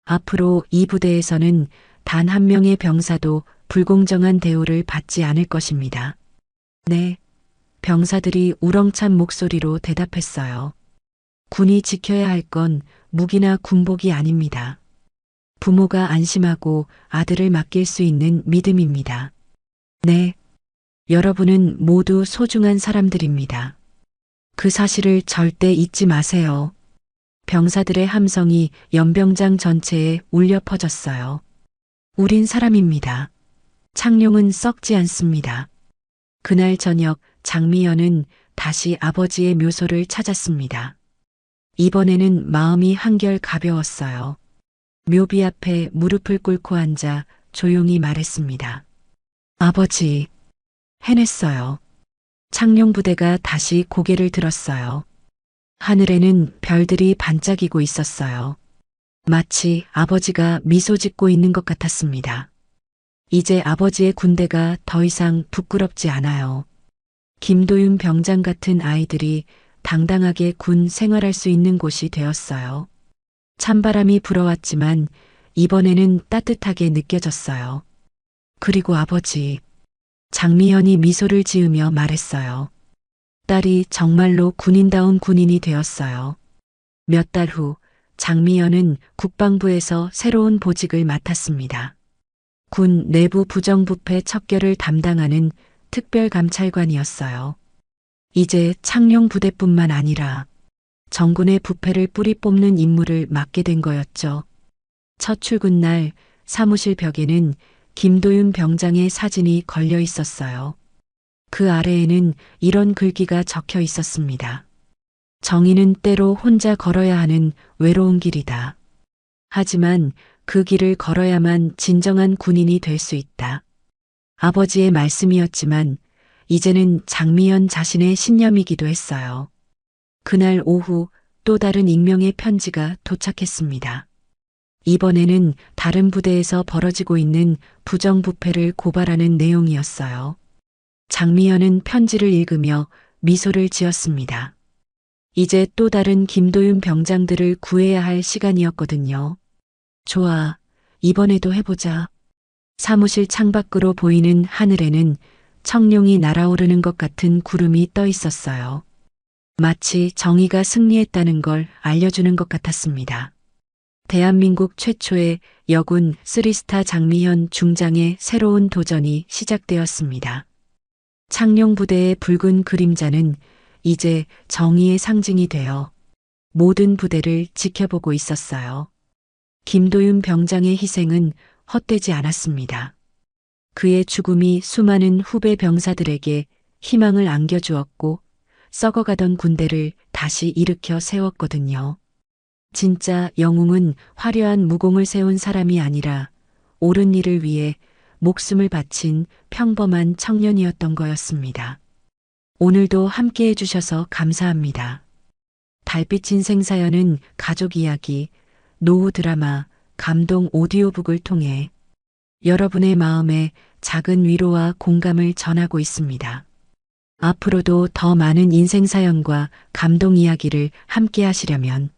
앞으로 이 부대에서는 단 한 명의 병사도 불공정한 대우를 받지 않을 것입니다. 네. 병사들이 우렁찬 목소리로 대답했어요. 군이 지켜야 할 건 무기나 군복이 아닙니다. 부모가 안심하고 아들을 맡길 수 있는 믿음입니다. 네. 여러분은 모두 소중한 사람들입니다. 그 사실을 절대 잊지 마세요. 병사들의 함성이 연병장 전체에 울려 퍼졌어요. 우린 사람입니다. 창룡은 썩지 않습니다. 그날 저녁 장미연은 다시 아버지의 묘소를 찾았습니다. 이번에는 마음이 한결 가벼웠어요. 묘비 앞에 무릎을 꿇고 앉아 조용히 말했습니다. 아버지, 해냈어요. 창룡부대가 다시 고개를 들었어요. 하늘에는 별들이 반짝이고 있었어요. 마치 아버지가 미소 짓고 있는 것 같았습니다. 이제 아버지의 군대가 더 이상 부끄럽지 않아요. 김도윤 병장 같은 아이들이 당당하게 군 생활할 수 있는 곳이 되었어요. 찬바람이 불어왔지만 이번에는 따뜻하게 느껴졌어요. 그리고 아버지, 장미연이 미소를 지으며 말했어요. 딸이 정말로 군인다운 군인이 되었어요. 몇 달 후 장미연은 국방부에서 새로운 보직을 맡았습니다. 군 내부 부정부패 척결을 담당하는 특별감찰관이었어요. 이제 창룡 부대뿐만 아니라 정군의 부패를 뿌리 뽑는 임무를 맡게 된 거였죠. 첫 출근 날 사무실 벽에는 김도윤 병장의 사진이 걸려 있었어요. 그 아래에는 이런 글귀가 적혀 있었습니다. 정의는 때로 혼자 걸어야 하는 외로운 길이다. 하지만 그 길을 걸어야만 진정한 군인이 될 수 있다. 아버지의 말씀이었지만 이제는 장미연 자신의 신념이기도 했어요. 그날 오후 또 다른 익명의 편지가 도착했습니다. 이번에는 다른 부대에서 벌어지고 있는 부정부패를 고발하는 내용이었어요. 장미연은 편지를 읽으며 미소를 지었습니다. 이제 또 다른 김도윤 병장들을 구해야 할 시간이었거든요. 좋아, 이번에도 해보자. 사무실 창밖으로 보이는 하늘에는 청룡이 날아오르는 것 같은 구름이 떠 있었어요. 마치 정의가 승리했다는 걸 알려주는 것 같았습니다. 대한민국 최초의 여군 3스타 장미연 중장의 새로운 도전이 시작되었습니다. 창룡 부대의 붉은 그림자는 이제 정의의 상징이 되어 모든 부대를 지켜보고 있었어요. 김도윤 병장의 희생은 헛되지 않았습니다. 그의 죽음이 수많은 후배 병사들에게 희망을 안겨주었고 썩어가던 군대를 다시 일으켜 세웠거든요. 진짜 영웅은 화려한 무공을 세운 사람이 아니라 옳은 일을 위해 목숨을 바친 평범한 청년이었던 거였습니다. 오늘도 함께 해주셔서 감사합니다. 달빛 인생 사연은 가족 이야기, 노후 드라마, 감동 오디오북을 통해 여러분의 마음에 작은 위로와 공감을 전하고 있습니다. 앞으로도 더 많은 인생 사연과 감동 이야기를 함께 하시려면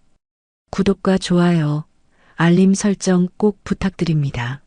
구독과 좋아요, 알림 설정 꼭 부탁드립니다.